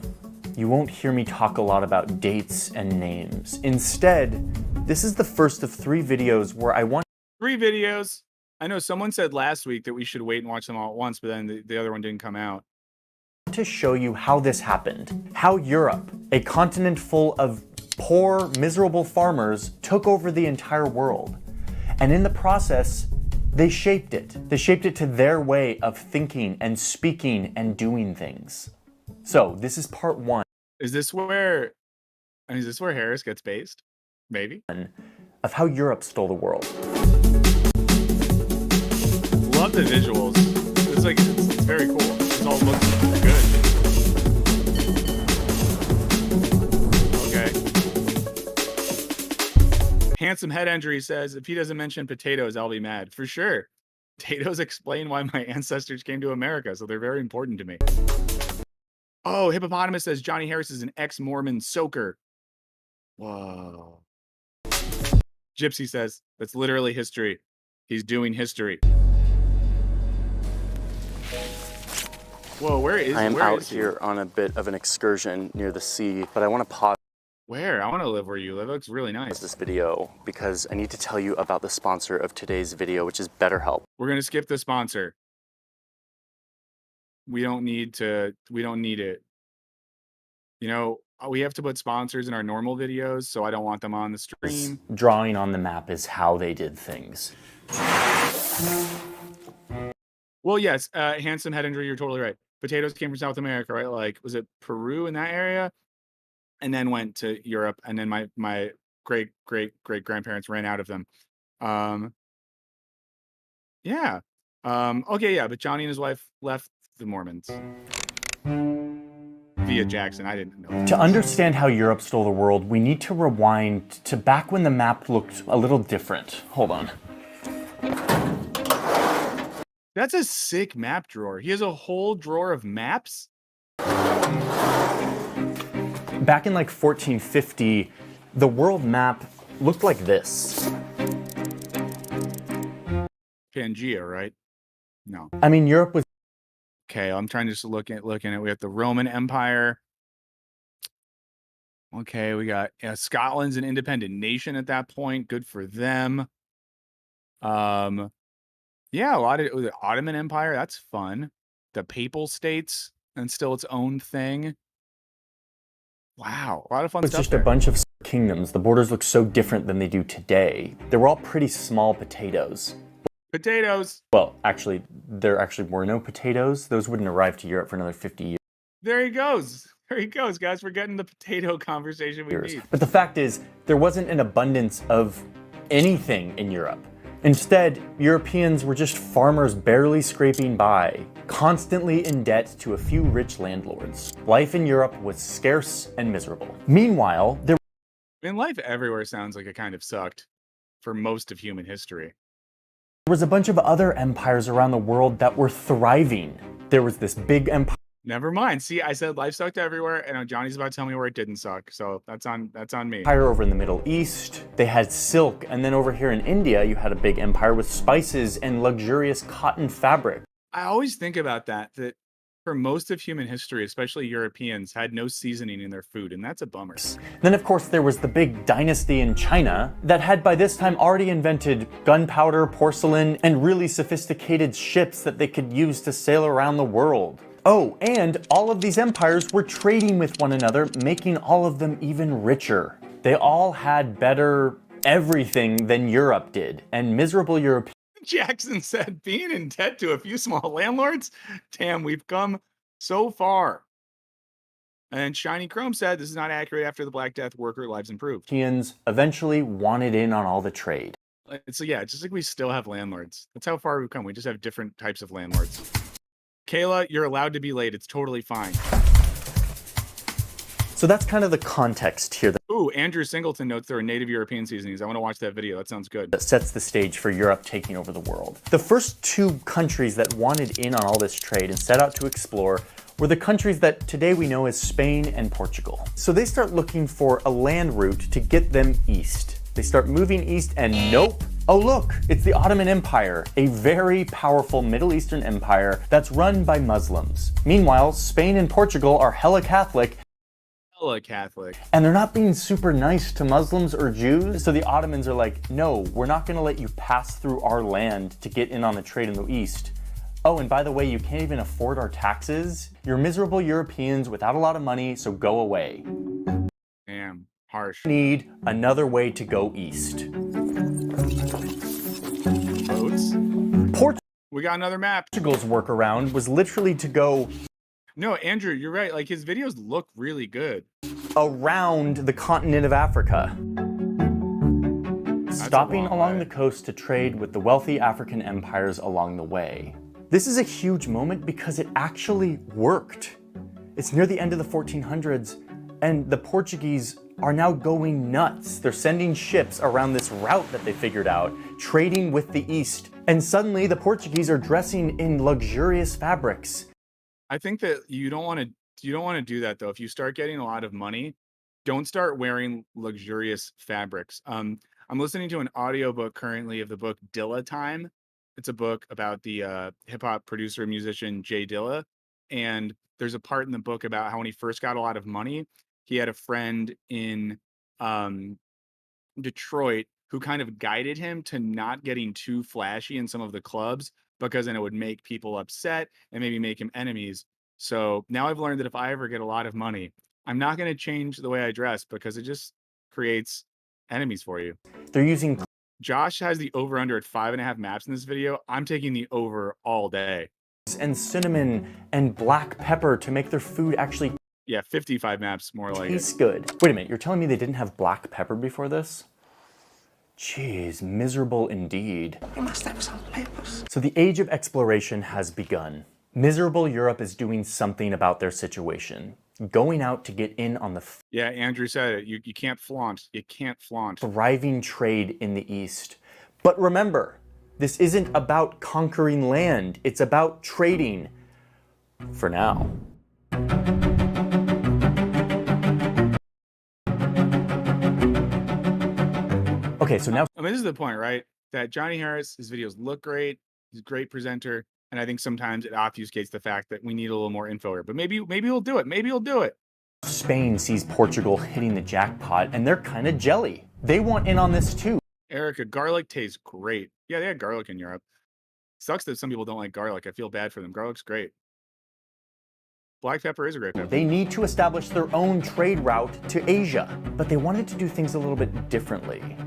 You won't hear me talk a lot about dates and names. Instead, this is the first of 3 videos where I want 3 videos. I know someone said last week that we should wait and watch them all at once, but then the other one didn't come out. To show you how this happened. How Europe, a continent full of poor, miserable farmers, took over the entire world. And in the process, they shaped it. They shaped it to their way of thinking and speaking and doing things. So this is part 1. Is this where Harris gets based? Maybe. Of how Europe stole the world. Love the visuals. It's very cool. It all looks good. Okay. Handsome Head Injury says, if he doesn't mention potatoes, I'll be mad. For sure. Potatoes explain why my ancestors came to America, so they're very important to me. Oh, Hippopotamus says Johnny Harris is an ex-Mormon soaker. Whoa. Gypsy says, that's literally history. He's doing history. Whoa, where is he? I am out here on a bit of an excursion near the sea, but I want to pause. Where? I want to live where you live. It looks really nice. This video because I need to tell you about the sponsor of today's video, which is BetterHelp. We're going to skip the sponsor. We don't need it. You know, we have to put sponsors in our normal videos, so I don't want them on the stream. Drawing on the map is how they did things. Well, yes, handsome head injury, you're totally right. Potatoes came from South America, right? Like, was it Peru in that area? And then went to Europe, and then my great grandparents ran out of them. Yeah. Okay, yeah, but Johnny and his wife left the Mormons via Jackson. I didn't know. To understand how Europe stole the world, we need to rewind to back when the map looked a little different. Hold on. That's a sick map drawer. He has a whole drawer of maps. Back in like 1450, the world map looked like this. Pangea, right? No. I mean, Europe was... Okay, I'm trying to just looking at. We have the Roman Empire. Okay, we got Scotland's an independent nation at that point. Good for them. Yeah, a lot of the Ottoman Empire. That's fun. The Papal States and still its own thing. Wow, a lot of fun It's stuff just there. a bunch of kingdoms. The borders look so different than they do today. They were all pretty small potatoes. Potatoes. Well, actually, there actually were no potatoes. Those wouldn't arrive to Europe for another 50 years. There he goes. There he goes, guys. We're getting the potato conversation we need. But the fact is, there wasn't an abundance of anything in Europe. Instead, Europeans were just farmers barely scraping by, constantly in debt to a few rich landlords. Life in Europe was scarce and miserable. Meanwhile, there Life everywhere sounds like it kind of sucked for most of human history. was a bunch of other empires around the world that were thriving. There was this big empire. Never mind. See, I said life sucked everywhere, and Johnny's about to tell me where it didn't suck. So that's on me. Empire over in the Middle East, they had silk, and then over here in India, you had a big empire with spices and luxurious cotton fabric. I always think about that for most of human history, especially Europeans, had no seasoning in their food, and that's a bummer. Then, of course, there was the big dynasty in China that had by this time already invented gunpowder, porcelain, and really sophisticated ships that they could use to sail around the world. Oh, and all of these empires were trading with one another, making all of them even richer. They all had better everything than Europe did, and miserable Europeans. Jackson said, being in debt to a few small landlords? Damn, we've come so far. And Shiny Chrome said, this is not accurate. After the Black Death, worker lives improved. Eventually wanted in on all the trade. So yeah, just like we still have landlords. That's how far we've come. We just have different types of landlords. Kayla, you're allowed to be late. It's totally fine. So that's kind of the context here. Ooh, Andrew Singleton notes there are native European seasonings. I want to watch that video. That sounds good. That sets the stage for Europe taking over the world. The first two countries that wanted in on all this trade and set out to explore were the countries that today we know as Spain and Portugal. So they start looking for a land route to get them east. They start moving east and nope. Oh look, it's the Ottoman Empire, a very powerful Middle Eastern empire that's run by Muslims. Meanwhile, Spain and Portugal are hella Catholic. And they're not being super nice to Muslims or Jews. So the Ottomans are like, no, we're not gonna let you pass through our land to get in on the trade in the East. Oh, and by the way, you can't even afford our taxes. You're miserable Europeans without a lot of money, so go away. Damn, harsh. Need another way to go east. Boats? We got another map. Portugal's workaround was literally to go... No, Andrew, you're right. Like, his videos look really good. Around the continent of Africa. Stopping along the coast to trade with the wealthy African empires along the way. This is a huge moment because it actually worked. It's near the end of the 1400s, and the Portuguese are now going nuts. They're sending ships around this route that they figured out, trading with the East. And suddenly the Portuguese are dressing in luxurious fabrics. I think that you don't want to do that though. If you start getting a lot of money, don't start wearing luxurious fabrics. I'm listening to an audiobook currently of the book Dilla Time. It's a book about the hip hop producer and musician Jay Dilla, and there's a part in the book about how when he first got a lot of money, he had a friend in Detroit who kind of guided him to not getting too flashy in some of the clubs because then it would make people upset and maybe make him enemies. So now I've learned that if I ever get a lot of money, I'm not going to change the way I dress because it just creates enemies for you. They're using Josh has the over under at 5.5 maps in this video. I'm taking the over all day. and cinnamon and black pepper to make their food actually Yeah, 55 maps more like it. taste good. Wait a minute, you're telling me they didn't have black pepper before this? Jeez, miserable indeed. You must have some papers. So the age of exploration has begun. Miserable Europe is doing something about their situation. Going out to get in on the Yeah, Andrew said it. You can't flaunt. You can't flaunt. thriving trade in the East. But remember, this isn't about conquering land. It's about trading. For now. Okay, so now I mean, this is the point, right? That Johnny Harris, his videos look great. He's a great presenter. And I think sometimes it obfuscates the fact that we need a little more info here. But maybe he'll do it. Maybe he'll do it. Spain sees Portugal hitting the jackpot and they're kind of jelly. They want in on this too. Erica, garlic tastes great. Yeah, they had garlic in Europe. Sucks that some people don't like garlic. I feel bad for them. Garlic's great. Black pepper is a great pepper. They need to establish their own trade route to Asia, but they wanted to do things a little bit differently.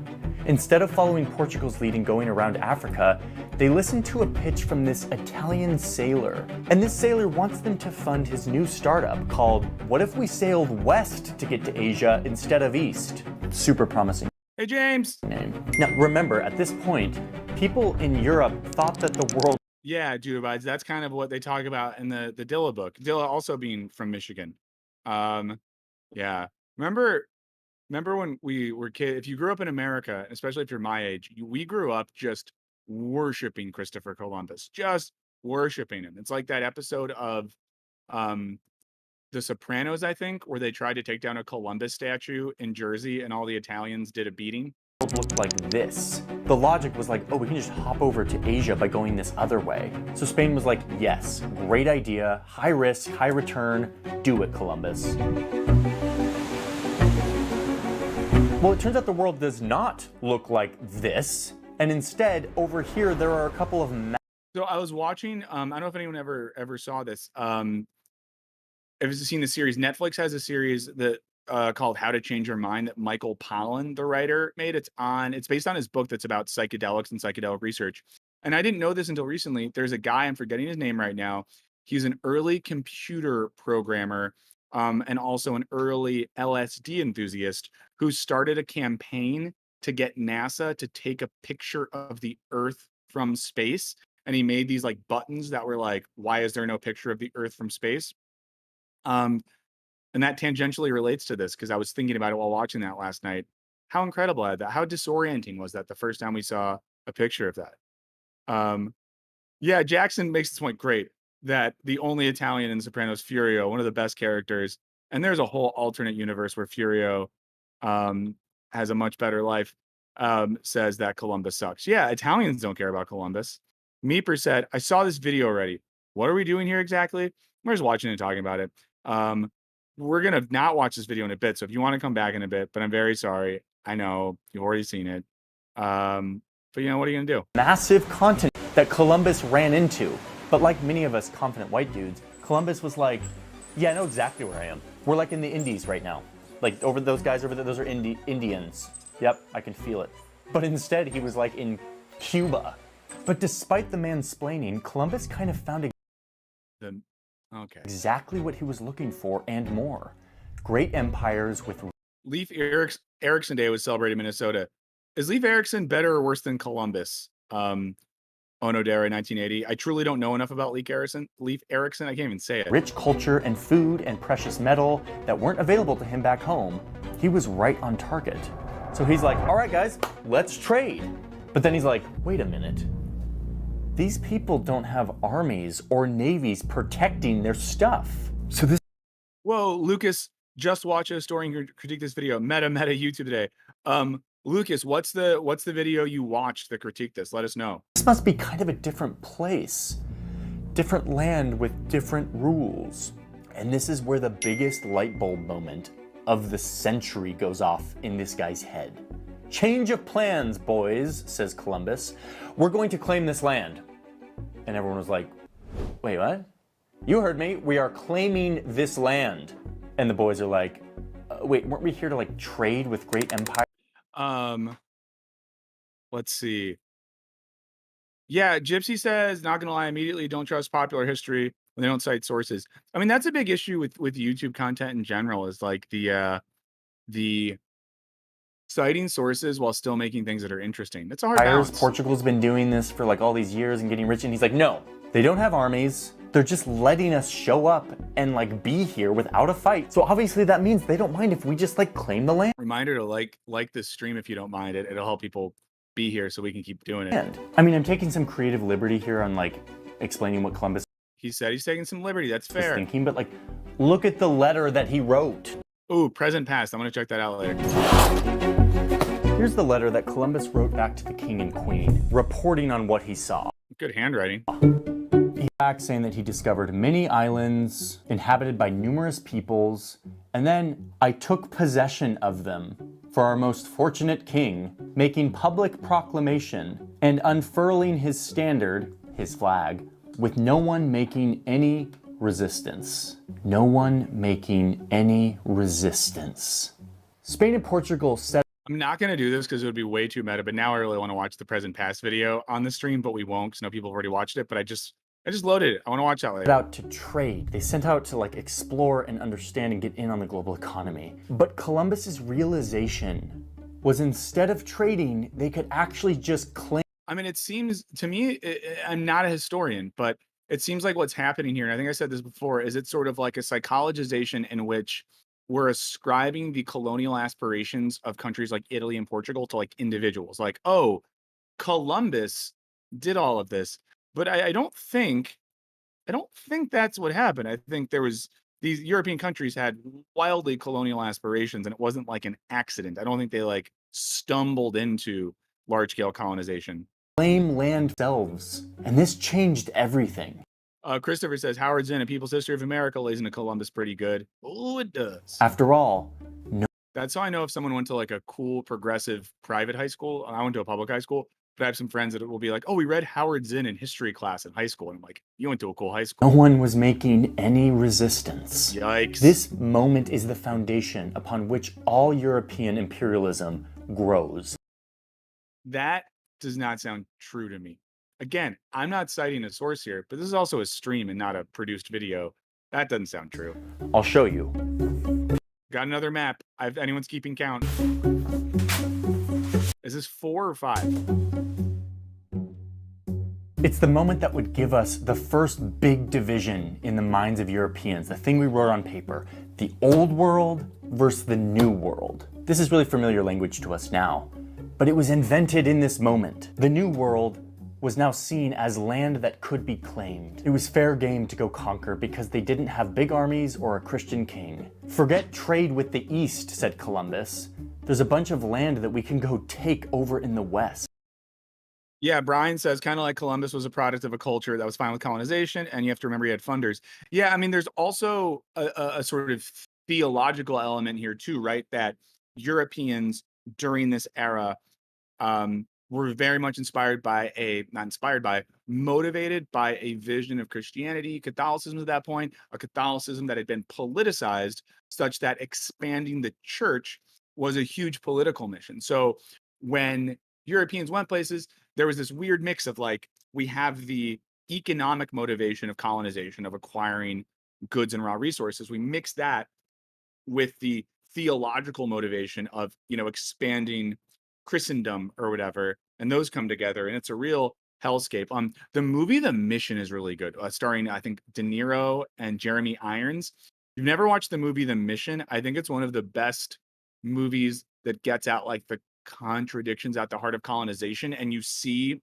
Instead of following Portugal's lead and going around Africa, they listened to a pitch from this Italian sailor. And this sailor wants them to fund his new startup called What If We Sailed West to Get to Asia instead of East? Super promising Hey, James. name. Now, remember, at this point, people in Europe thought that the world Yeah, Judabides. That's kind of what they talk about in the Dilla book. Dilla also being from Michigan. Yeah. Remember when we were kids, if you grew up in America, especially if you're my age, we grew up just worshiping Christopher Columbus, just worshiping him. It's like that episode of The Sopranos, I think, where they tried to take down a Columbus statue in Jersey and all the Italians did a beating. looked like this. The logic was like, oh, we can just hop over to Asia by going this other way. So Spain was like, yes, great idea, high risk, high return, do it, Columbus. Well, it turns out the world does not look like this. And instead, over here, there are a couple of So I was watching, I don't know if anyone ever saw this. If you've seen the series, Netflix has a series that called How to Change Your Mind that Michael Pollan, the writer, made. It's based on his book that's about psychedelics and psychedelic research. And I didn't know this until recently. There's a guy, I'm forgetting his name right now. He's an early computer programmer and also an early LSD enthusiast who started a campaign to get NASA to take a picture of the Earth from space. And he made these like buttons that were like, why is there no picture of the Earth from space? And that tangentially relates to this because I was thinking about it while watching that last night. How incredible that! How disorienting was that the first time we saw a picture of that? Yeah, Jackson makes this point great that the only Italian in Sopranos, Furio, one of the best characters, and there's a whole alternate universe where Furio has a much better life, says that Columbus sucks. Yeah, Italians don't care about Columbus. Meeper said, I saw this video already. What are we doing here exactly? We're just watching and talking about it. We're going to not watch this video in a bit. So if you want to come back in a bit, but I'm very sorry. I know you've already seen it. But you know, what are you going to do? massive continent that Columbus ran into. But like many of us confident white dudes, Columbus was like, yeah, I know exactly where I am. We're like in the Indies right now. Like over those guys over there, those are Indians. Yep, I can feel it. But instead he was like in Cuba. But despite the mansplaining, Columbus kind of found exactly what he was looking for and more. Great empires with Leif Erikson Day was celebrated in Minnesota. Is Leif Erikson better or worse than Columbus? Onodera 1980. I truly don't know enough about Leif Erikson. I can't even say it. rich culture and food and precious metal that weren't available to him back home. He was right on target. So he's like, all right, guys, let's trade. But then he's like, wait a minute. These people don't have armies or navies protecting their stuff. So this. Whoa, Lucas, just watch a story and critique this video. Meta YouTube today. Lucas, what's the video you watched that critique this? Let us know. This must be kind of a different place, different land with different rules. And this is where the biggest light bulb moment of the century goes off in this guy's head. Change of plans, boys, says Columbus. We're going to claim this land. And everyone was like, wait, what? You heard me. We are claiming this land. And the boys are like, wait, weren't we here to like trade with great empire? Let's see. Yeah, Gypsy says, not gonna lie, immediately don't trust popular history when they don't cite sources. I mean, that's a big issue with YouTube content in general, is like the citing sources while still making things that are interesting. It's a hard balance. Portugal's been doing this for like all these years and getting rich, and he's like, no, they don't have armies. They're just letting us show up and like be here without a fight. So obviously that means they don't mind if we just like claim the land. Reminder to like this stream if you don't mind it. It'll help people be here so we can keep doing it. I mean, I'm taking some creative liberty here on like explaining what Columbus He said he's taking some liberty. That's was fair. thinking, but like, look at the letter that he wrote. Ooh, present past. I'm gonna check that out later. Here's the letter that Columbus wrote back to the king and queen, reporting on what he saw. Good handwriting. He's back saying that he discovered many islands inhabited by numerous peoples, and then I took possession of them for our most fortunate king, making public proclamation and unfurling his standard, his flag, with no one making any resistance. No one making any resistance. Spain and Portugal set. I'm not going to do this because it would be way too meta, but now I really want to watch the present past video on the stream, but we won't because no people have already watched it, but I just loaded it. I want to watch that later. Out to trade. They sent out to like explore and understand and get in on the global economy. But Columbus's realization was instead of trading, they could actually just claim. I mean, it seems to me, I'm not a historian, but it seems like what's happening here, and I think I said this before, is it's sort of like a psychologization in which we're ascribing the colonial aspirations of countries like Italy and Portugal to like individuals. Like, oh, Columbus did all of this. But I don't think that's what happened. I think there was these European countries had wildly colonial aspirations, and it wasn't like an accident. I don't think they like stumbled into large-scale colonization. Claim land themselves, and this changed everything. Christopher says Howard Zinn, A People's History of America, lays into Columbus pretty good. Oh, it does. After all, no. That's how I know if someone went to like a cool progressive private high school. I went to a public high school, but I have some friends that will be like, "Oh, we read Howard Zinn in history class in high school," and I'm like, "You went to a cool high school." No one was making any resistance. Yikes! This moment is the foundation upon which all European imperialism grows. That does not sound true to me. Again, I'm not citing a source here, but this is also a stream and not a produced video. That doesn't sound true. I'll show you. Got another map. If anyone's keeping count. Is this 4 or 5? It's the moment that would give us the first big division in the minds of Europeans, the thing we wrote on paper, the old world versus the new world. This is really familiar language to us now, but it was invented in this moment. The new world was now seen as land that could be claimed. It was fair game to go conquer because they didn't have big armies or a Christian king. Forget trade with the East, said Columbus. There's a bunch of land that we can go take over in the West. Yeah, Brian says kind of like Columbus was a product of a culture that was fine with colonization, and you have to remember he had funders. Yeah, I mean, there's also a sort of theological element here too, right? That Europeans during this era were very much motivated by a vision of Christianity, Catholicism at that point, a Catholicism that had been politicized such that expanding the church was a huge political mission. So when Europeans went places, there was this weird mix of like, we have the economic motivation of colonization, of acquiring goods and raw resources. We mix that with the theological motivation of, expanding Christendom or whatever, and those come together, and it's a real hellscape. The movie The Mission is really good, starring I think De Niro and Jeremy Irons. If you've never watched the movie The Mission, I think it's one of the best movies that gets out like the contradictions at the heart of colonization, and you see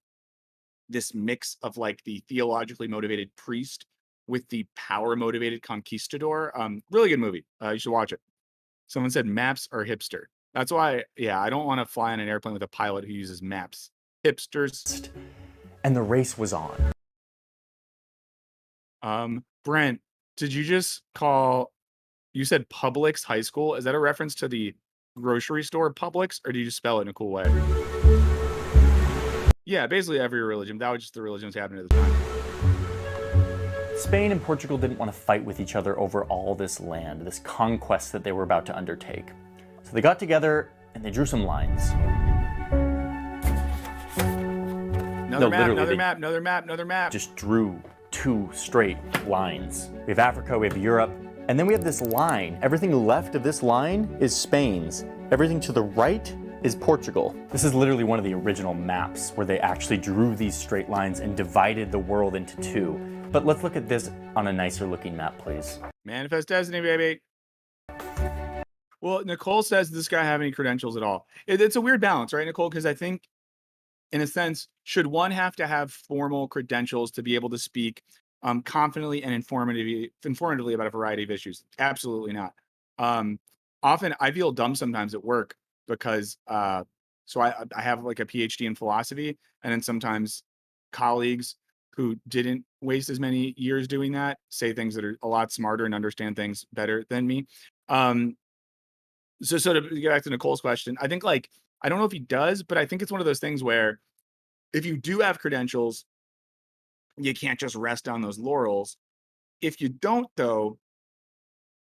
this mix of like the theologically motivated priest with the power motivated conquistador. Really good movie. You should watch it. Someone said maps are hipster. That's why, I don't want to fly on an airplane with a pilot who uses maps. Hipsters. And the race was on. Brent, did you just call You said Publix High School. Is that a reference to the grocery store Publix, or do you just spell it in a cool way? Yeah, basically every religion. That was just the religions happening at the time. Spain and Portugal didn't want to fight with each other over all this land, this conquest that they were about to undertake. So they got together and they drew some lines. Another map. Just drew 2 straight lines. We have Africa, we have Europe, and then we have this line. Everything left of this line is Spain's. Everything to the right is Portugal. This is literally one of the original maps where they actually drew these straight lines and divided the world into 2. But let's look at this on a nicer looking map, please. Manifest destiny, baby. Well, Nicole says, does this guy have any credentials at all? It's a weird balance, right, Nicole? Because I think, in a sense, should one have to have formal credentials to be able to speak confidently and informatively about a variety of issues? Absolutely not. Often I feel dumb sometimes at work because so I have like a PhD in philosophy, and then sometimes colleagues who didn't waste as many years doing that say things that are a lot smarter and understand things better than me. So to get back to Nicole's question, I think, like, I don't know if he does, but I think it's one of those things where if you do have credentials, you can't just rest on those laurels. If you don't, though,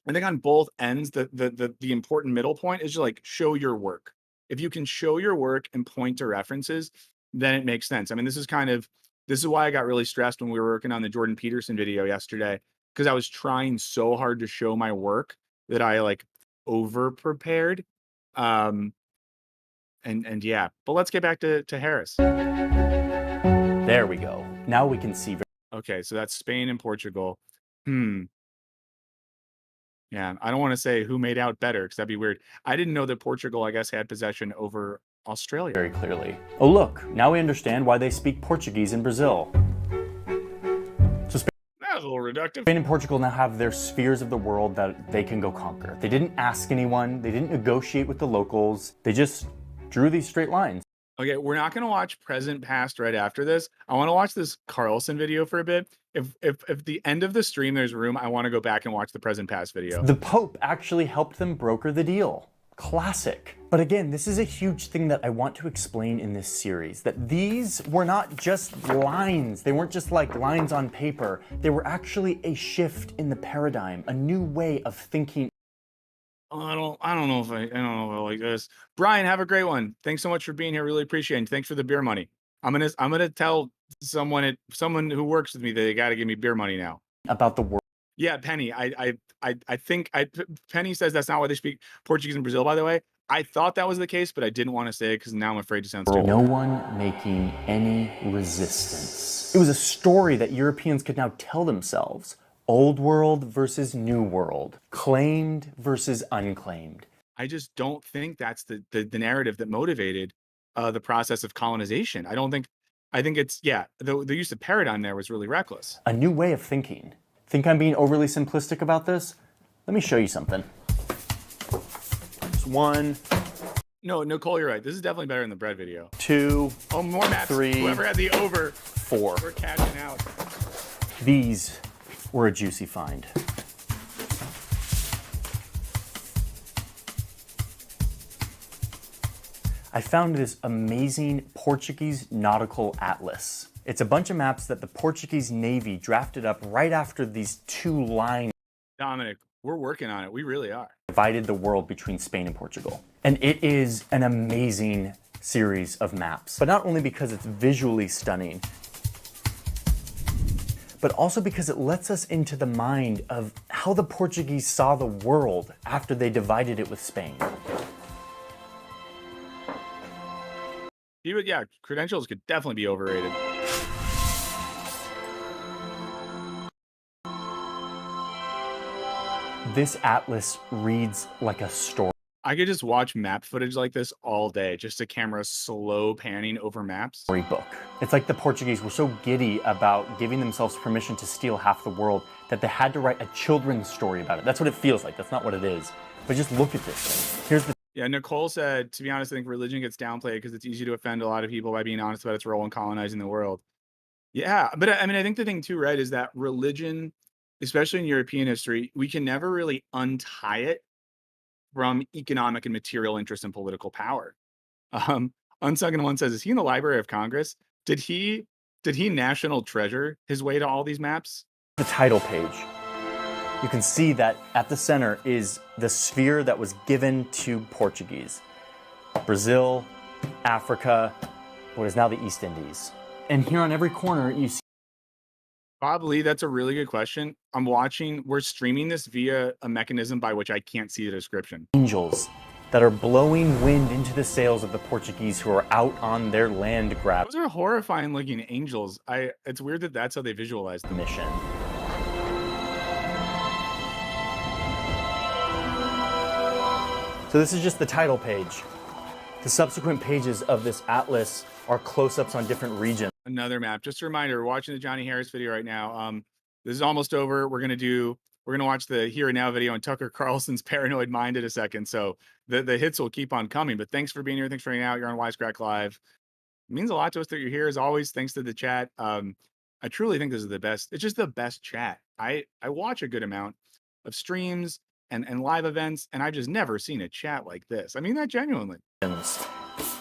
I think on both ends, the important middle point is just like show your work. If you can show your work and point to references, then it makes sense. I mean, this is why I got really stressed when we were working on the Jordan Peterson video yesterday, because I was trying so hard to show my work that I like over prepared. And yeah, but let's get back to Harris. There we go. Now we can see. Okay, so that's Spain and Portugal. Yeah, I don't want to say who made out better because that'd be weird. I didn't know that Portugal, I guess, had possession over Australia. Very clearly. Oh, look, now we understand why they speak Portuguese in Brazil. So That was a little reductive. Spain and Portugal now have their spheres of the world that they can go conquer. They didn't ask anyone. They didn't negotiate with the locals. They just drew these straight lines. Okay, we're not going to watch present past right after this. I want to watch this Carlson video for a bit. If the end of the stream there's room, I want to go back and watch the present past video. The Pope actually helped them broker the deal. Classic. But again, this is a huge thing that I want to explain in this series, that these were not just lines. They weren't just like lines on paper. They were actually a shift in the paradigm, a new way of thinking. I don't know if I like this. Brian, have a great one. Thanks so much for being here. Really appreciate it. Thanks for the beer money. I'm gonna tell someone who works with me that they got to give me beer money now. About the world. Yeah, Penny. I think Penny says that's not why they speak Portuguese in Brazil. By the way, I thought that was the case, but I didn't want to say it because now I'm afraid to sound stupid. No one making any resistance. It was a story that Europeans could now tell themselves. Old world versus new world. Claimed versus unclaimed. I just don't think that's the narrative that motivated the process of colonization. I think it's, the use of paradigm there was really reckless. A new way of thinking. Think I'm being overly simplistic about this? Let me show you something. Just 1. No, Nicole, you're right. This is definitely better than the bread video. 2. Oh, more maps. 3. Whoever had the over. 4. We're cashing out. These were a juicy find. I found this amazing Portuguese nautical atlas. It's a bunch of maps that the Portuguese Navy drafted up right after these 2 lines. Dominic, we're working on it. We really are. Divided the world between Spain and Portugal. And it is an amazing series of maps. But not only because it's visually stunning, but also because it lets us into the mind of how the Portuguese saw the world after they divided it with Spain. Yeah, credentials could definitely be overrated. This atlas reads like a story. I could just watch map footage like this all day, just a camera slow panning over maps. Storybook. It's like the Portuguese were so giddy about giving themselves permission to steal half the world that they had to write a children's story about it. That's what it feels like. That's not what it is. But just look at this thing. Here's the... Yeah, Nicole said, to be honest, I think religion gets downplayed because it's easy to offend a lot of people by being honest about its role in colonizing the world. Yeah, but I mean, I think the thing too, right, is that religion especially in European history, we can never really untie it from economic and material interest and political power. Um, Unsung One says, "Is he in the Library of Congress? Did he national treasure his way to all these maps?" The title page. You can see that at the center is the sphere that was given to Portuguese. Brazil, Africa, what is now the East Indies. And here on every corner, you see Bob Lee, that's a really good question. We're streaming this via a mechanism by which I can't see the description. angels that are blowing wind into the sails of the Portuguese who are out on their land grab Those are horrifying looking angels. It's weird that that's how they visualize them. mission. So this is just the title page. The subsequent pages of this atlas are close-ups on different regions. Another map. Just a reminder, we're watching the Johnny Harris video right now. This is almost over. We're gonna watch the Here and Now video on Tucker Carlson's Paranoid Mind in a second. So the hits will keep on coming. But thanks for being here. Thanks for hanging out. You're on Wisecrack Live. It means a lot to us that you're here as always. Thanks to the chat. I truly think this is the best. It's just the best chat. I watch a good amount of streams and live events, and I've just never seen a chat like this. I mean that genuinely.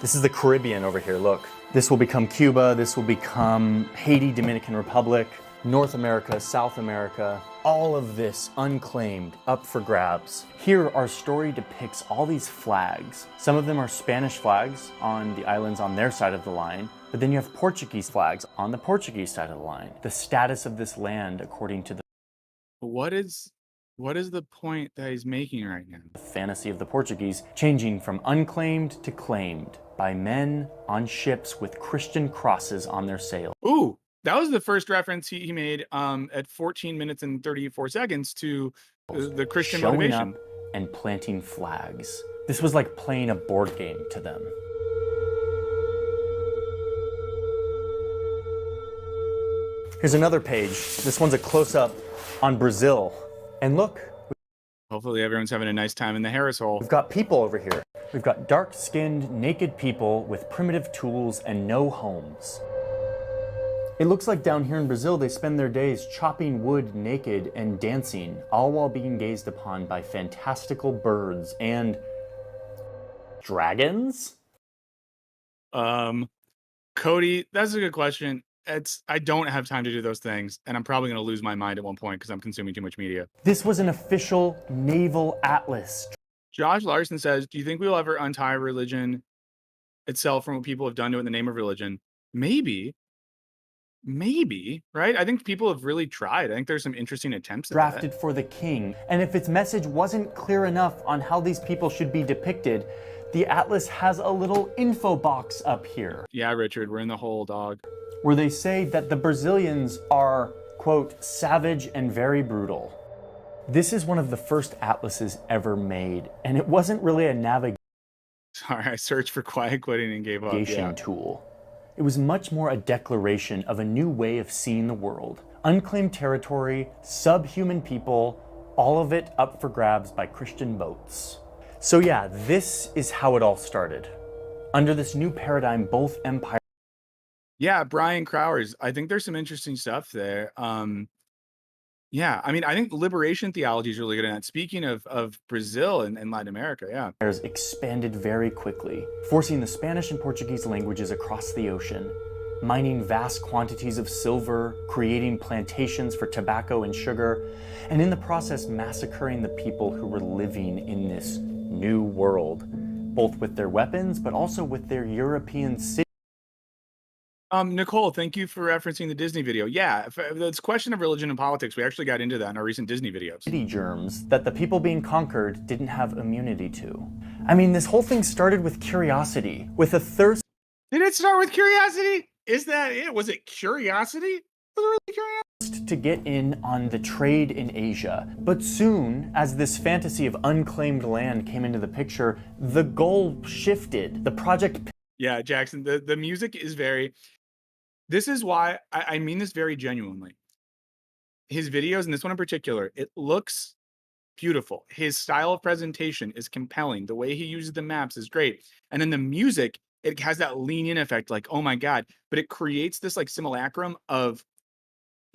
This is the Caribbean over here, look. This will become Cuba, this will become Haiti, Dominican Republic, North America, South America, all of this unclaimed, up for grabs. Here, our story depicts all these flags. Some of them are Spanish flags on the islands on their side of the line, but then you have Portuguese flags on the Portuguese side of the line. The status of this land according to the What is the point that he's making right now? fantasy of the Portuguese, changing from unclaimed to claimed by men on ships with Christian crosses on their sails. Ooh, that was the first reference he made at 14 minutes and 34 seconds to the Christian showing motivation. up and planting flags. This was like playing a board game to them. Here's another page. This one's a close-up on Brazil. And look, Hopefully everyone's having a nice time in the Harris hole. we've got people over here. We've got dark-skinned, naked people with primitive tools and no homes. It looks like down here in Brazil, they spend their days chopping wood naked and dancing, all while being gazed upon by fantastical birds and dragons? Cody, that's a good question. I don't have time to do those things, and I'm probably going to lose my mind at one point because I'm consuming too much media. This was an official naval atlas. Josh Larson says, "Do you think we'll ever untie religion itself from what people have done to it in the name of religion?" Maybe, right? I think people have really tried. I think there's some interesting attempts at Drafted that. for the king. And if its message wasn't clear enough on how these people should be depicted, the atlas has a little info box up here. Yeah, Richard, we're in the hole, dog. Where they say that the Brazilians are, quote, savage and very brutal. This is one of the first atlases ever made, and it wasn't really a navigation Sorry, I searched for quiet quitting and gave up. Yeah. tool. It was much more a declaration of a new way of seeing the world. Unclaimed territory, subhuman people, all of it up for grabs by Christian boats. So yeah, this is how it all started. Under this new paradigm, both empires Yeah, Brian Crowers. I think there's some interesting stuff there. Yeah, I mean, I think liberation theology is really good at that. Speaking of Brazil and Latin America, yeah. expanded very quickly, forcing the Spanish and Portuguese languages across the ocean, mining vast quantities of silver, creating plantations for tobacco and sugar, and in the process massacring the people who were living in this new world, both with their weapons, but also with their European cities. Nicole, thank you for referencing the Disney video. Yeah, this question of religion and politics, we actually got into that in our recent Disney videos. Germs that the people being conquered didn't have immunity to. I mean, this whole thing started with curiosity, with a thirst. Did it start with curiosity? Is that it? Was it curiosity? Was it really curiosity? To get in on the trade in Asia. But soon, as this fantasy of unclaimed land came into the picture, the goal shifted. The project. Yeah, Jackson, the music is very. This is why I mean this very genuinely. His videos, and this one in particular, it looks beautiful. His style of presentation is compelling. The way he uses the maps is great. And then the music, it has that lean in effect, like, oh my God. But it creates this like simulacrum of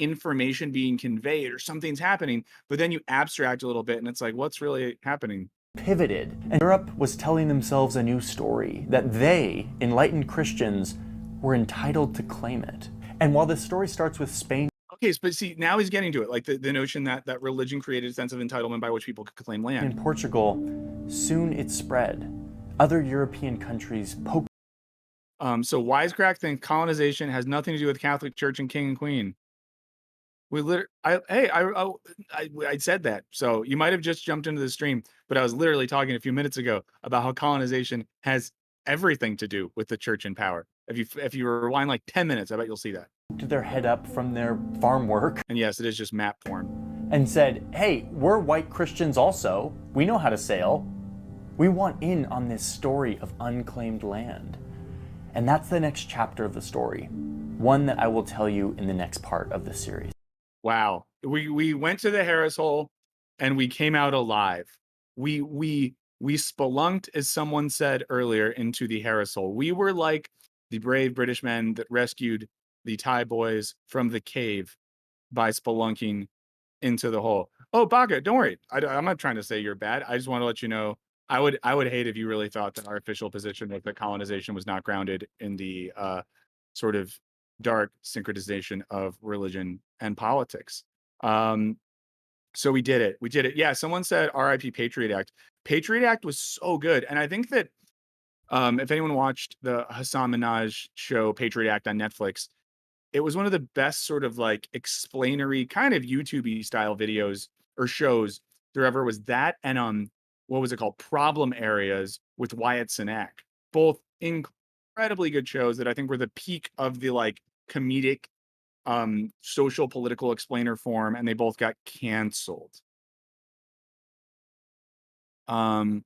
information being conveyed or something's happening, but then you abstract a little bit and it's like, what's really happening? Pivoted, and Europe was telling themselves a new story, that they, enlightened Christians, were entitled to claim it. And while this story starts with Spain. Okay, but see, now he's getting to it, like the notion that religion created a sense of entitlement by which people could claim land. In Portugal, soon it spread. Other European countries poked. So Wisecrack thinks colonization has nothing to do with Catholic Church and King and Queen. I said that. So you might have just jumped into the stream, but I was literally talking a few minutes ago about how colonization has everything to do with the church and power. If you rewind like 10 minutes, I bet you'll see that. Their head up from their farm work. And yes, it is just map form. And said, hey, we're white Christians also. We know how to sail. We want in on this story of unclaimed land. And that's the next chapter of the story, one that I will tell you in the next part of the series. Wow. We went to the Harris hole and we came out alive. We spelunked, as someone said earlier, into the Harris hole. We were like the brave British men that rescued the Thai boys from the cave by spelunking into the hole. Oh, Baka, don't worry. I'm not trying to say you're bad. I just want to let you know, I would hate if you really thought that our official position was that colonization was not grounded in the sort of dark synchronization of religion and politics. So we did it. Yeah, someone said RIP Patriot Act. Patriot Act was so good. And I think that if anyone watched the Hassan Minhaj show Patriot Act on Netflix, it was one of the best sort of like explainery kind of YouTube-y style videos or shows there ever was. That and what was it called? Problem Areas with Wyatt Cenac. Both incredibly good shows that I think were the peak of the like comedic social political explainer form, and they both got canceled. Brent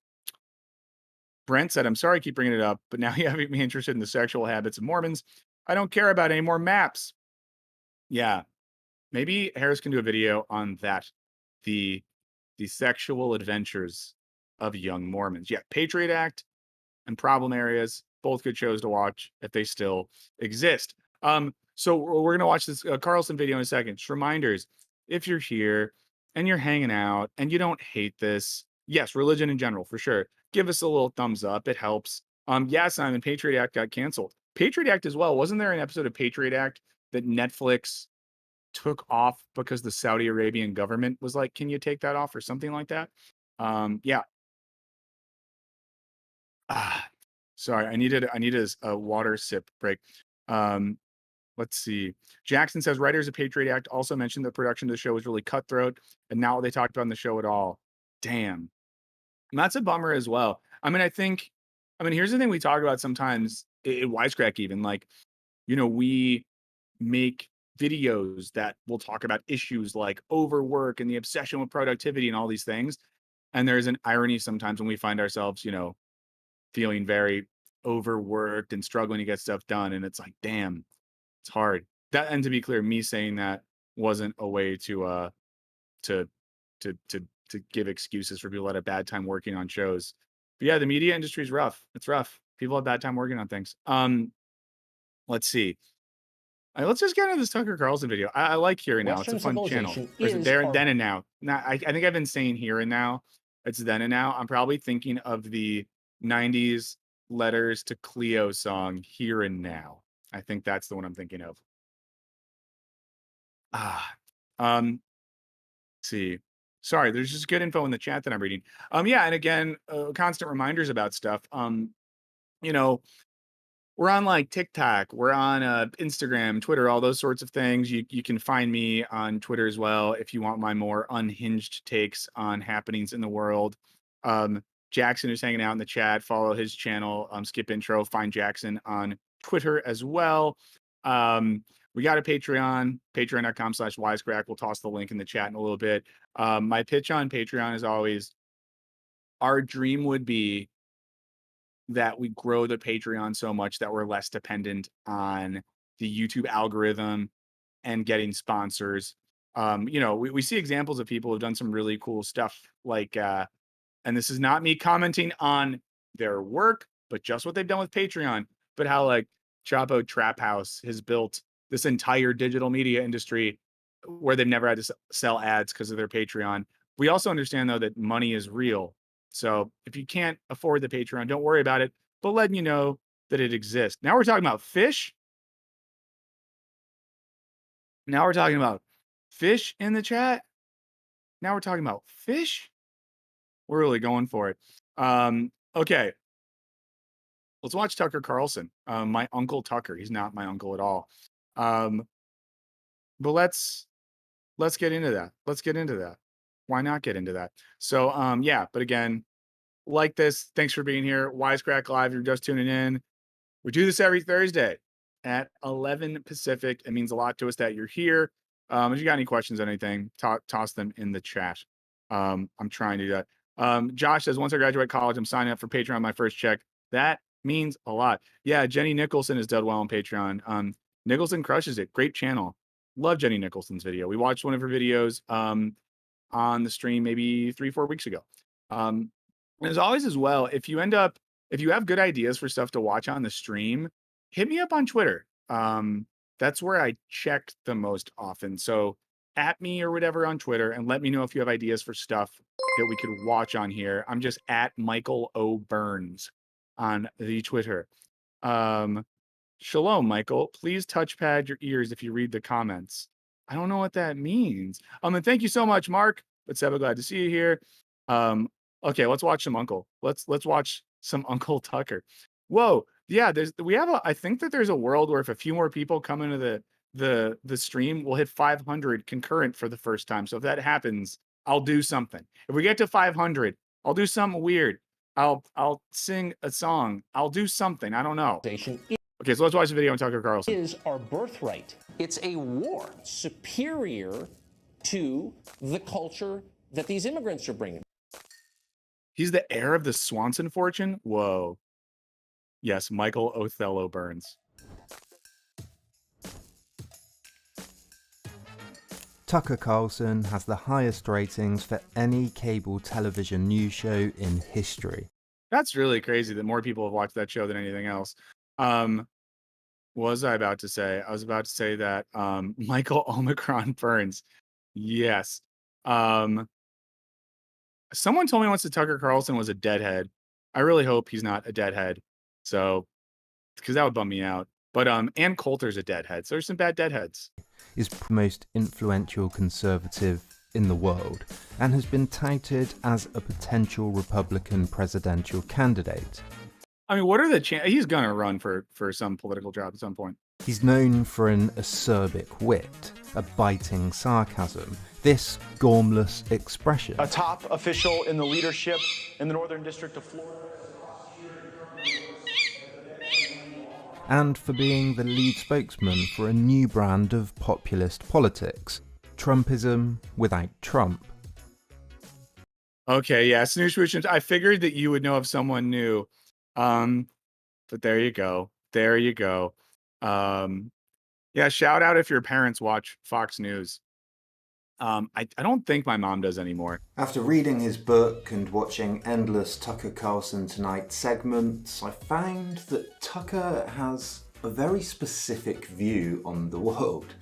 said, I'm sorry I keep bringing it up, but now you have me interested in the sexual habits of Mormons. I don't care about any more maps. Yeah, maybe Harris can do a video on that. The sexual adventures of young Mormons. Yeah, Patriot Act and Problem Areas, both good shows to watch if they still exist. So we're going to watch this Carlson video in a second. Just reminders, if you're here and you're hanging out and you don't hate this, yes, religion in general, for sure, give us a little thumbs up. It helps. Yeah, Simon, Patriot Act got canceled. Patriot Act as well. Wasn't there an episode of Patriot Act that Netflix took off because the Saudi Arabian government was like, can you take that off or something like that? Yeah. Sorry, I needed a water sip break. Let's see. Jackson says writers of Patriot Act also mentioned the production of the show was really cutthroat and not what they talked about in the show at all. Damn. And that's a bummer as well. I mean, here's the thing we talk about sometimes in Wisecrack even, like, we make videos that will talk about issues like overwork and the obsession with productivity and all these things. And there's an irony sometimes when we find ourselves, feeling very overworked and struggling to get stuff done. And it's like, damn, it's hard. And to be clear, me saying that wasn't a way to give excuses for people that had a bad time working on shows. But yeah, the media industry is rough. It's rough. People have a bad time working on things. Let's see. Let's just get into this Tucker Carlson video. I like Here and Now. It's a fun channel. There, then and now. Now, I think I've been saying Here and Now. It's then and now. I'm probably thinking of the 90s Letters to Cleo song, Here and Now. I think that's the one I'm thinking of. Let's see. Sorry, there's just good info in the chat that I'm reading. Yeah, and again, constant reminders about stuff. We're on like TikTok, we're on Instagram, Twitter, all those sorts of things. You can find me on Twitter as well if you want my more unhinged takes on happenings in the world. Jackson, who's hanging out in the chat, follow his channel, Skip Intro. Find Jackson on Twitter as well. We got a Patreon, patreon.com/wisecrack. We'll toss the link in the chat in a little bit. My pitch on Patreon is always, our dream would be that we grow the Patreon so much that we're less dependent on the YouTube algorithm and getting sponsors. We see examples of people who've done some really cool stuff, like, and this is not me commenting on their work, but just what they've done with Patreon, but how like Chapo Trap House has built this entire digital media industry where they've never had to sell ads because of their Patreon. We also understand though that money is real. So if you can't afford the Patreon, don't worry about it, but letting you know that it exists. Now we're talking about fish. Now we're talking about fish in the chat. Now we're talking about fish. We're really going for it. Okay. Let's watch Tucker Carlson. My uncle Tucker. He's not my uncle at all. But let's get into that. Let's get into that. Why not get into that? So yeah, but again, like this. Thanks for being here. Wisecrack Live. You're just tuning in. We do this every Thursday at 11 Pacific. It means a lot to us that you're here. If you got any questions on anything, toss them in the chat. I'm trying to do that. Josh says, once I graduate college, I'm signing up for Patreon, my first check. That means a lot. Yeah, Jenny Nicholson has done well on Patreon. Nicholson crushes it. Great channel. Love Jenny Nicholson's video. We watched one of her videos on the stream maybe 3-4 weeks ago. And as always as well, if you have good ideas for stuff to watch on the stream, hit me up on Twitter. That's where I check the most often. So at me or whatever on Twitter and let me know if you have ideas for stuff that we could watch on here. I'm just at Michael O. Burns on the Twitter. Shalom, Michael. Please touchpad your ears if you read the comments. I don't know what that means. And thank you so much, Mark. But Seba, glad to see you here. Okay, let's watch some Uncle. Let's watch some Uncle Tucker. Whoa, yeah. I think that there's a world where if a few more people come into the stream, we'll hit 500 concurrent for the first time. So if that happens, I'll do something. If we get to 500, I'll do something weird. I'll sing a song. I'll do something. I don't know. Okay, so let's watch the video on Tucker Carlson. Is our birthright. It's a war superior to the culture that these immigrants are bringing. He's the heir of the Swanson fortune? Whoa. Yes, Michael Othello Burns. Tucker Carlson has the highest ratings for any cable television news show in history. That's really crazy that more people have watched that show than anything else. What was I about to say? I was about to say that Michael Omicron Burns. Yes. Someone told me once that Tucker Carlson was a deadhead. I really hope he's not a deadhead. So, because that would bum me out. But Ann Coulter's a deadhead. So there's some bad deadheads. Is the most influential conservative in the world and has been touted as a potential Republican presidential candidate. I mean, what are the chances? He's going to run for some political job at some point. He's known for an acerbic wit, a biting sarcasm, this gormless expression. A top official in the leadership in the Northern District of Florida. And for being the lead spokesman for a new brand of populist politics, Trumpism without Trump. Okay, yeah, Snoosh Woosh. I figured that you would know if someone knew. But there you go. There you go. Yeah, shout out if your parents watch Fox News. I don't think my mom does anymore. After reading his book and watching endless Tucker Carlson Tonight segments, I found that Tucker has a very specific view on the world,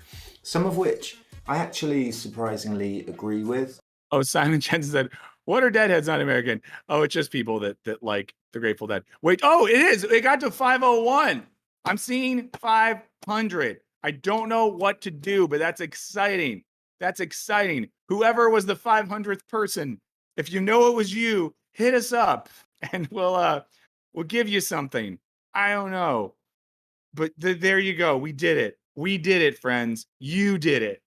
some of which I actually surprisingly agree with. Oh, Simon Jensen said, what are deadheads not American? Oh, it's just people that like the Grateful Dead. Wait, oh, it is. It got to 501. I'm seeing 500. I don't know what to do, but that's exciting. That's exciting. Whoever was the 500th person, if you know it was you, hit us up and we'll give you something. I don't know. But there you go. We did it. We did it, friends. You did it.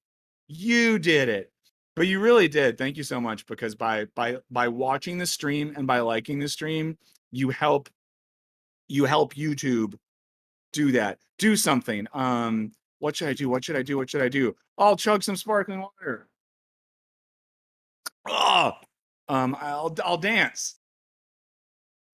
You did it. But you really did. Thank you so much, because by watching the stream and by liking the stream, you help YouTube do that. Do something. What should I do? What should I do? What should I do? I'll chug some sparkling water. Oh, I'll dance.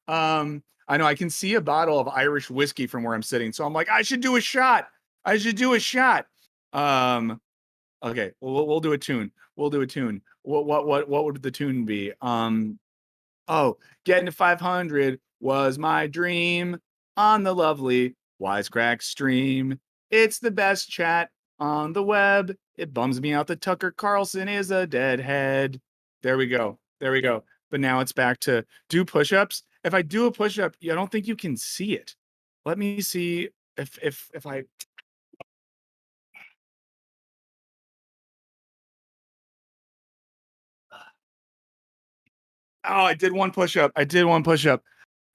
I know I can see a bottle of Irish whiskey from where I'm sitting, so I'm like, I should do a shot. I should do a shot. Okay, we'll do a tune. We'll do a tune. What would the tune be? Oh, getting to 500 was my dream on the lovely Wisecrack stream. It's the best chat on the web. It bums me out that Tucker Carlson is a deadhead. There we go. There we go. But now it's back to do push-ups. If I do a push-up, I don't think you can see it. Let me see if I. Oh, I did one push-up. I did one push-up.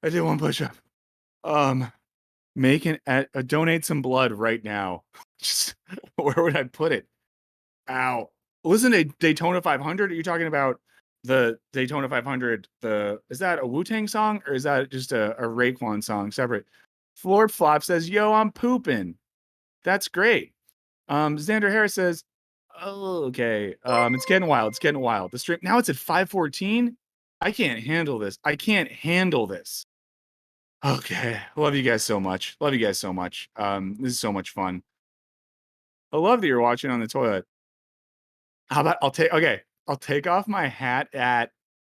I did one push-up. Donate some blood right now. Just where would I put it? Ow. Listen to Daytona 500. Are you talking about the Daytona 500? Is that a Wu-Tang song or is that just a Raekwon song separate? Florp Flop says, yo, I'm pooping. That's great. Xander Harris says, oh, okay. It's getting wild. It's getting wild. The stream now it's at 5:14. I can't handle this. I can't handle this. Okay. Love you guys so much. Love you guys so much. This is so much fun. I love that you're watching on the toilet. How about I'll take off my hat at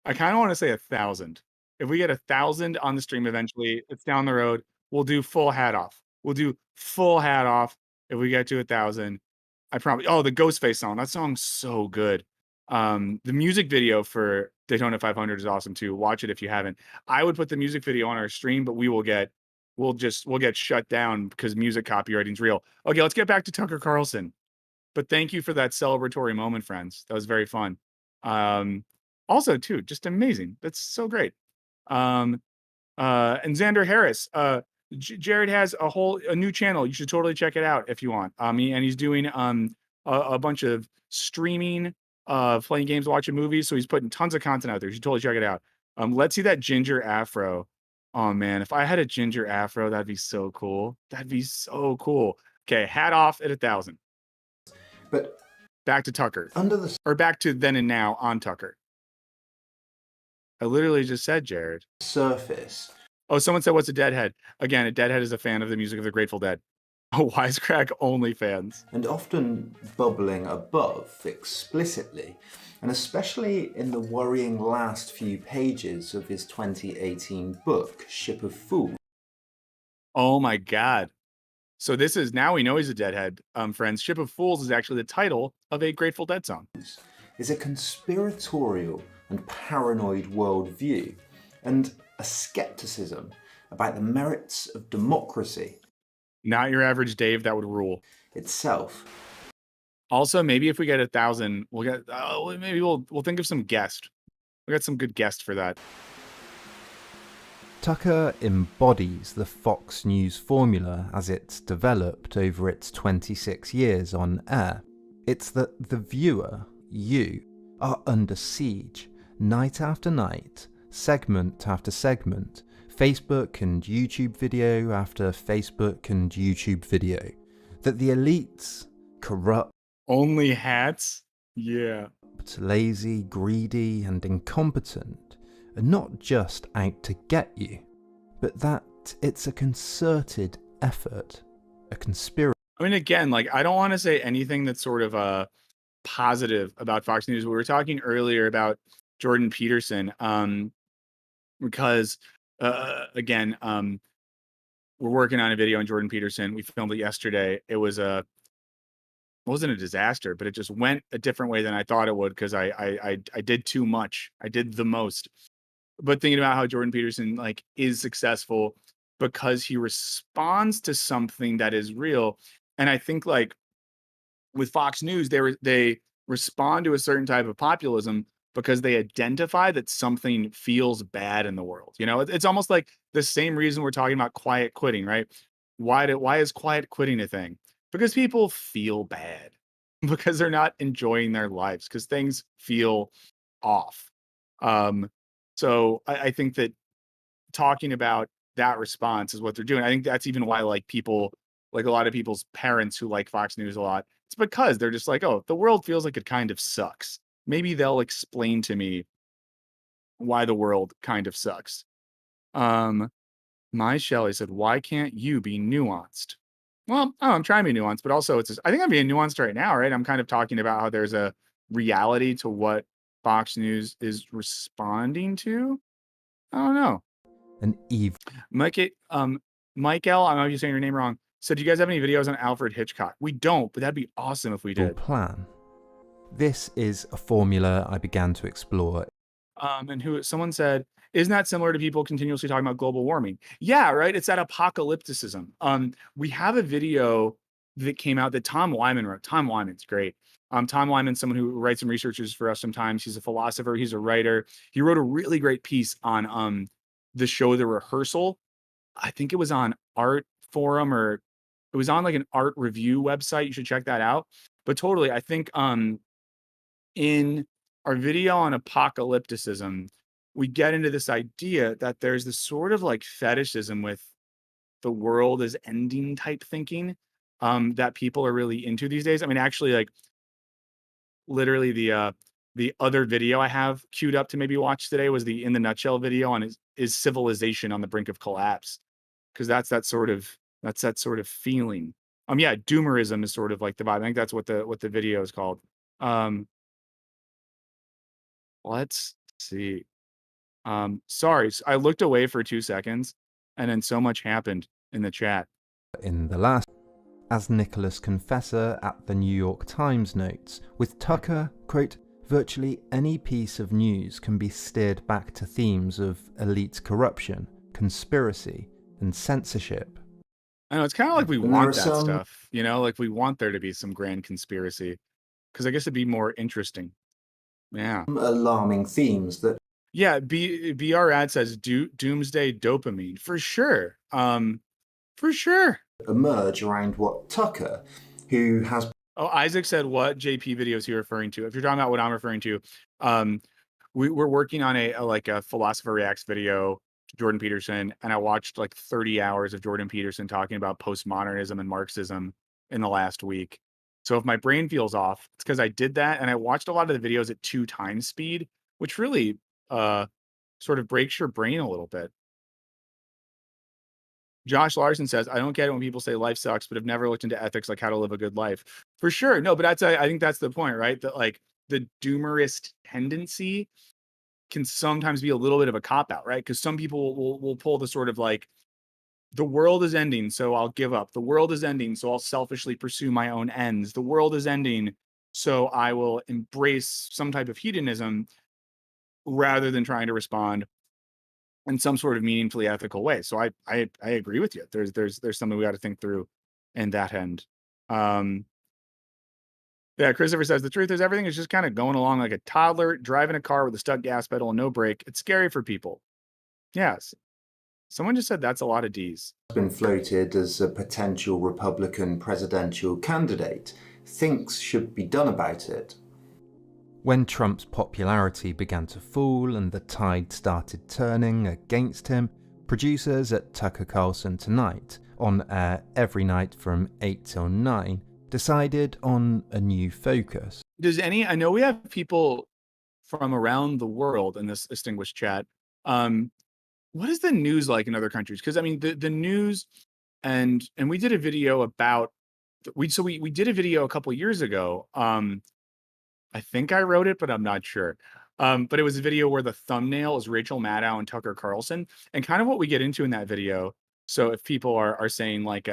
I kind of want to say 1,000. If we get 1,000 on the stream eventually, it's down the road. We'll do full hat off. We'll do full hat off if we get to 1,000. I probably the Ghostface song. That song's so good. The music video for Daytona 500 is awesome too. Watch it if you haven't. I would put the music video on our stream, but we'll get shut down because music copywriting is real. Okay, let's get back to Tucker Carlson. But thank you for that celebratory moment, friends. That was very fun. Also, too, just amazing. That's so great. And Xander Harris, Jared has a new channel. You should totally check it out if you want. He's doing a bunch of streaming, playing games, watching movies. So he's putting tons of content out there. You should totally check it out. Let's see that ginger afro. Oh man, if I had a ginger afro, that'd be so cool. That'd be so cool. Okay, hat off at 1,000. But back to Tucker. Or back to then and now on Tucker. I literally just said, Jared. Surface. Oh, someone said, what's a deadhead? Again, a deadhead is a fan of the music of the Grateful Dead. Oh, Wisecrack only fans. And often bubbling above explicitly, and especially in the worrying last few pages of his 2018 book, Ship of Fools. Oh my God. So this is, now we know he's a deadhead, friends. Ship of Fools is actually the title of a Grateful Dead song. Is a conspiratorial and paranoid worldview, and a skepticism about the merits of democracy. Not your average Dave, that would rule. Itself. Also, maybe if we get 1,000, we'll get, maybe we'll think of some guest. We got some good guests for that. Tucker embodies the Fox News formula as it's developed over its 26 years on air. It's that the viewer, you, are under siege, night after night, segment after segment, Facebook and YouTube video after Facebook and YouTube video. That the elites, corrupt, only hats? Yeah. Lazy, greedy, and incompetent are not just out to get you, but that it's a concerted effort, a conspiracy. I mean, again, I don't want to say anything that's sort of positive about Fox News. We were talking earlier about Jordan Peterson, because again, we're working on a video on Jordan Peterson. We filmed it yesterday. It wasn't a disaster, but it just went a different way than I thought it would because I did too much. I did the most. But thinking about how Jordan Peterson is successful because he responds to something that is real. And I think with Fox News, they respond to a certain type of populism because they identify that something feels bad in the world. It's almost like the same reason we're talking about quiet quitting, right? Why is quiet quitting a thing? Because people feel bad, because they're not enjoying their lives, because things feel off. So I think that talking about that response is what they're doing. I think that's even why people, a lot of people's parents who like Fox News a lot, it's because they're just oh, the world feels like it kind of sucks. Maybe they'll explain to me why the world kind of sucks. My Shelley said, why can't you be nuanced? Well, I'm trying to be nuanced, but also I think I'm being nuanced right now, right? I'm kind of talking about how there's a reality to what Fox News is responding to. I don't know. An evil. Michael, I might be saying your name wrong. said, "Do you guys have any videos on Alfred Hitchcock?" We don't, but that'd be awesome if we did. Plan. This is a formula I began to explore. And someone said, "Isn't that similar to people continuously talking about global warming?" Yeah, right. It's that apocalypticism. We have a video that came out that Tom Wyman wrote. Tom Wyman's great. Tom Wyman's someone who writes some researches for us sometimes. He's a philosopher. He's a writer. He wrote a really great piece on the show The Rehearsal. I think it was on Art Forum, or it was on like an art review website. You should check that out. But totally, I think in our video on apocalypticism, we get into this idea that there's this sort of like fetishism with the world is ending type thinking that people are really into these days. I mean, actually, like literally the other video I have queued up to maybe watch today was the In the Nutshell video on is civilization on the brink of collapse, because that's that sort of feeling. Yeah, doomerism is sort of like the vibe. I think that's what the video is called. Let's see. Sorry, I looked away for 2 seconds, and then so much happened in the chat. In the last, as Nicholas Confessor at the New York Times notes, with Tucker, quote, virtually any piece of news can be steered back to themes of elite corruption, conspiracy, and censorship. I know, it's kind of like we want that stuff, you know, like we want there to be some grand conspiracy, because I guess it'd be more interesting. Yeah. Alarming themes that. Yeah, BR ad says doomsday dopamine for sure. For sure. Emerge around what Tucker, who has. Oh, Isaac said, what JP video is he referring to? If you're talking about what I'm referring to, we're working on a philosopher reacts video to Jordan Peterson, and I watched like 30 hours of Jordan Peterson talking about postmodernism and Marxism in the last week. So if my brain feels off, it's because I did that, and I watched a lot of the videos at 2x speed, which really sort of breaks your brain a little bit. Josh Larson says, I don't get it when people say life sucks, but have never looked into ethics, like how to live a good life. For sure. No, but I think that's the point, right? That like the doomerist tendency can sometimes be a little bit of a cop-out, right? Because some people will pull the sort of like, the world is ending, so I'll give up. The world is ending, so I'll selfishly pursue my own ends. The world is ending, so I will embrace some type of hedonism rather than trying to respond in some sort of meaningfully ethical way. So I agree with you. There's something we got to think through in that end. Yeah, Christopher says the truth is everything is just kind of going along like a toddler driving a car with a stuck gas pedal and no brake. It's scary for people. Yes. Someone just said that's a lot of D's. Been floated as a potential Republican presidential candidate. Thinks should be done about it. When Trump's popularity began to fall and the tide started turning against him, producers at Tucker Carlson Tonight, on air every night from 8 till 9, decided on a new focus. I know we have people from around the world in this distinguished chat. What is the news like in other countries? Because I mean, the news, and we did a video about, we did a video a couple years ago. I think I wrote it, but I'm not sure. But it was a video where the thumbnail is Rachel Maddow and Tucker Carlson, and kind of what we get into in that video. So if people are saying like,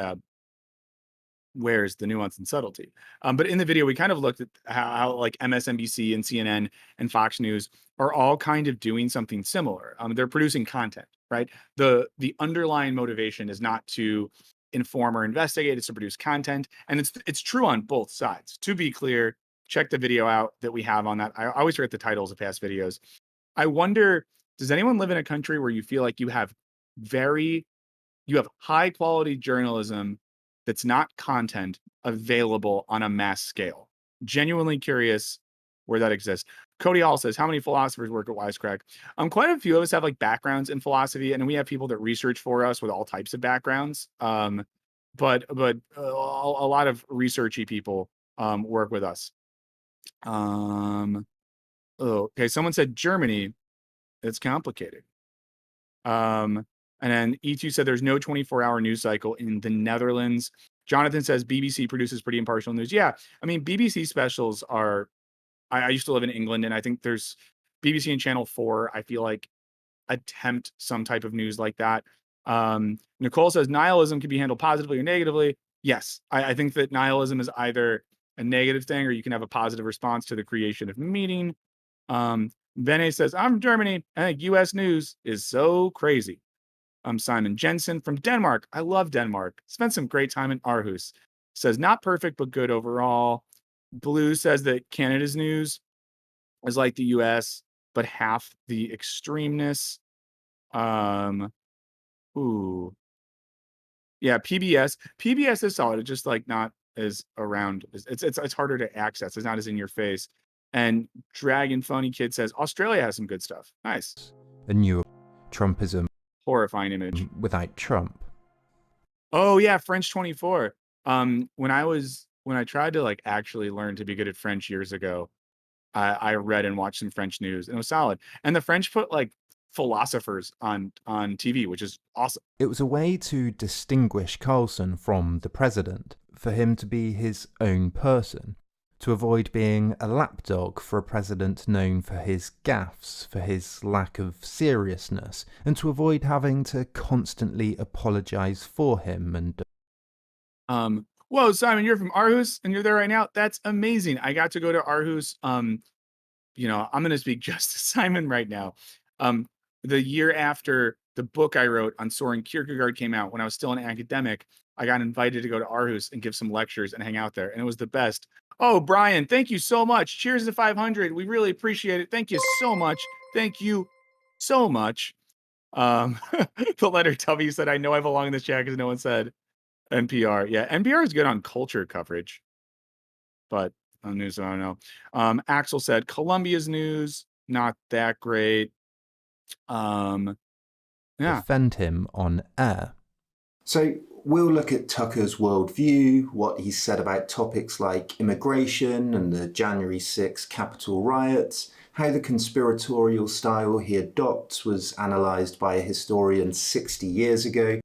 where's the nuance and subtlety? But in the video, we kind of looked at how like MSNBC and CNN and Fox News are all kind of doing something similar. They're producing content, right? The underlying motivation is not to inform or investigate; it's to produce content, and it's true on both sides. To be clear, check the video out that we have on that. I always forget the titles of past videos. I wonder, does anyone live in a country where you feel like you have high quality journalism that's not content available on a mass scale? Genuinely curious where that exists. Cody Hall says, how many philosophers work at Wisecrack? Quite a few of us have like backgrounds in philosophy, and we have people that research for us with all types of backgrounds. But a lot of researchy people work with us. Okay, someone said Germany. It's complicated. And then E2 said there's no 24-hour news cycle in the Netherlands. Jonathan says BBC produces pretty impartial news. Yeah, I mean, BBC specials are, I used to live in England, and I think there's BBC and Channel 4, I feel like, attempt some type of news like that. Nicole says nihilism can be handled positively or negatively. Yes, I think that nihilism is either a negative thing or you can have a positive response to the creation of meaning. Bene says, I'm from Germany. I think US news is so crazy. Simon Jensen from Denmark. I love Denmark. Spent some great time in Aarhus. Says, not perfect, but good overall. Blue says that Canada's news is like the US, but half the extremeness. Ooh. Yeah, PBS is solid. It's just like not as around. It's harder to access. It's not as in your face. And Dragon Phony Kid says Australia has some good stuff. Nice. A new Trumpism Horrifying image. without Trump. Oh yeah, French 24. When I tried to like actually learn to be good at French years ago, I read and watched some French news and it was solid. And the French put like philosophers on TV, which is awesome. It was a way to distinguish Carlson from the president, for him to be his own person, to avoid being a lapdog for a president known for his gaffes, for his lack of seriousness, and to avoid having to constantly apologise for him and... Whoa, Simon, you're from Aarhus and you're there right now? That's amazing. I got to go to Aarhus. I'm going to speak just to Simon right now. The year after the book I wrote on Soren Kierkegaard came out, when I was still an academic, I got invited to go to Aarhus and give some lectures and hang out there. And it was the best. Oh, Brian, thank you so much. Cheers to 500. We really appreciate it. Thank you so much. Thank you so much. The letter W said, I know I belong in this chat because no one said NPR. Yeah, NPR is good on culture coverage. But on news, I don't know. Axel said, Columbia's news, not that great. Yeah. defend him on air. So we'll look at Tucker's worldview, what he said about topics like immigration and the January 6 Capitol riots, how the conspiratorial style he adopts was analysed by a historian 60 years ago.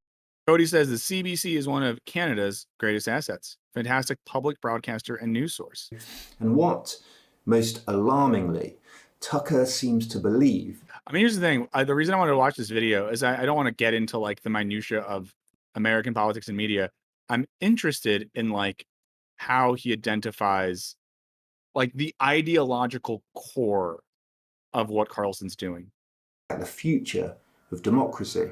Cody says the CBC is one of Canada's greatest assets. Fantastic public broadcaster and news source. And what, most alarmingly, Tucker seems to believe. I mean, here's the thing. The reason I wanted to watch this video is I don't want to get into like the minutia of American politics and media. I'm interested in like how he identifies like the ideological core of what Carlson's doing. The future of democracy.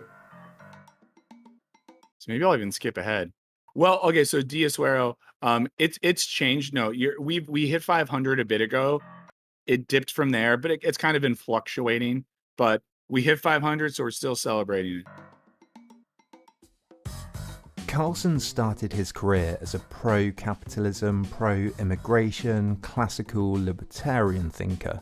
So maybe I'll even skip ahead. Well, okay, so Diasuero, it's changed. No, we hit 500 a bit ago. It dipped from there, but it's kind of been fluctuating. But we hit 500, so we're still celebrating it. Carlson started his career as a pro-capitalism, pro-immigration, classical libertarian thinker.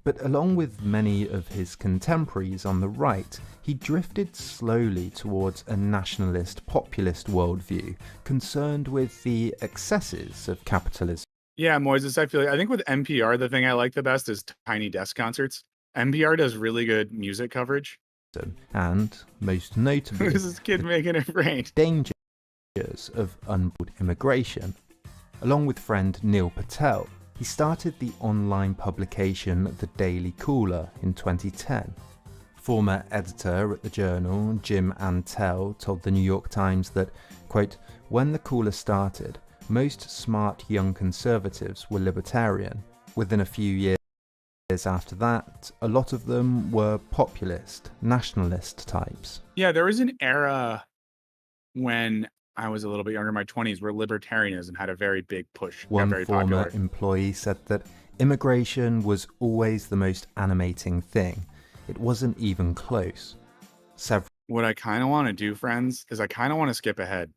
But along with many of his contemporaries on the right, he drifted slowly towards a nationalist, populist worldview, concerned with the excesses of capitalism. Yeah, Moises, I think with NPR, the thing I like the best is Tiny Desk concerts. NPR does really good music coverage. And, most notably, this is kid making it rain. Dangers of unbridled immigration. Along with friend Neil Patel, he started the online publication The Daily Caller in 2010. Former editor at the journal, Jim Antel, told the New York Times that, quote, when the Caller started, most smart young conservatives were libertarian. Within a few years after that, a lot of them were populist, nationalist types. Yeah, there was an era when I was a little bit younger, in my 20s, where libertarianism had a very big push. One very former popular employee said that immigration was always the most animating thing. It wasn't even close. What I kind of want to do, friends, is I kind of want to skip ahead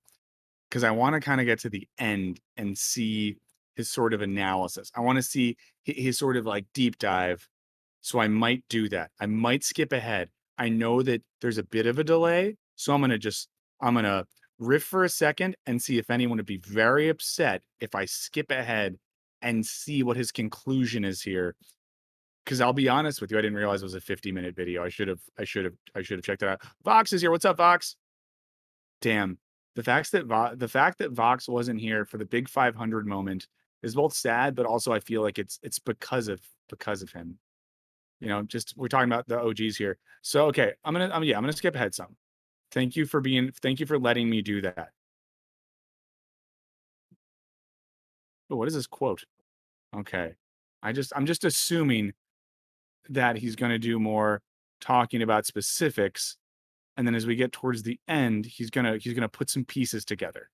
because I want to kind of get to the end and see his sort of analysis. I want to see his sort of like deep dive. So I might do that. I might skip ahead. I know that there's a bit of a delay. So I'm going to riff for a second and see if anyone would be very upset if I skip ahead and see what his conclusion is here. Because I'll be honest with you, I didn't realize it was a 50-minute video. I should have checked it out. Vox is here. What's up, Vox? Damn. The fact that Vox wasn't here for the big 500 moment is both sad, but also I feel like it's because of him. You know, just we're talking about the OGs here. So okay, I'm gonna skip ahead some. Thank you for letting me do that. Oh, what is this quote? Okay. I'm just assuming that he's going to do more talking about specifics, and then as we get towards the end, he's going to put some pieces together.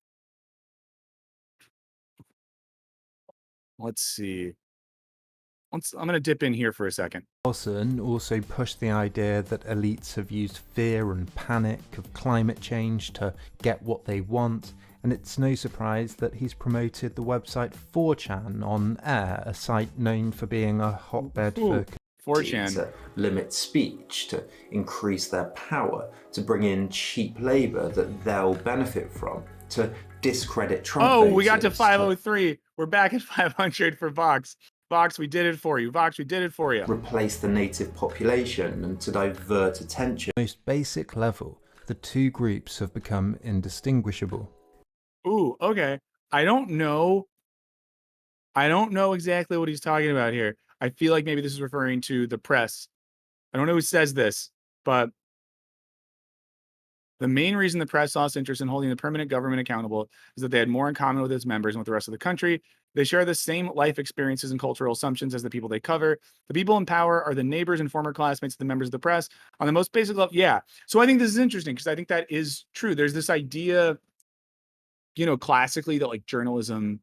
Let's see. I'm going to dip in here for a second. Carlson also pushed the idea that elites have used fear and panic of climate change to get what they want, and it's no surprise that he's promoted the website 4chan on air, a site known for being a hotbed for 4chan. To limit speech, to increase their power, to bring in cheap labour that they'll benefit from, to discredit Trump. Oh, we got to 503. We're back at 500 for Vox. Vox, we did it for you. Vox, we did it for you. Replace the native population and to divert attention. Most basic level, the two groups have become indistinguishable. Ooh, okay. I don't know exactly what he's talking about here. I feel like maybe this is referring to the press. I don't know who says this, but the main reason the press lost interest in holding the permanent government accountable is that they had more in common with its members and with the rest of the country. They share the same life experiences and cultural assumptions as the people they cover. The people in power are the neighbors and former classmates of the members of the press. On the most basic level, yeah. So I think this is interesting because I think that is true. There's this idea, classically that like journalism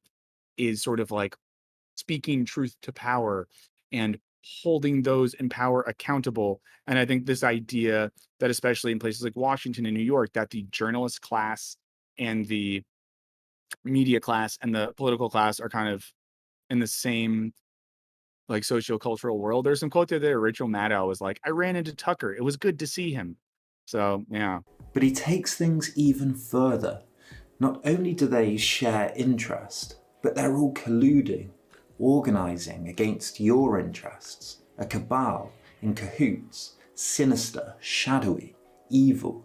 is sort of like speaking truth to power and holding those in power accountable. And I think this idea that especially in places like Washington and New York, that the journalist class and the media class and the political class are kind of in the same like sociocultural world. There's some quote there, Rachel Maddow was like, I ran into Tucker. It was good to see him. So, yeah. But he takes things even further. Not only do they share interest, but they're all colluding, organising against your interests. A cabal, in cahoots, sinister, shadowy, evil,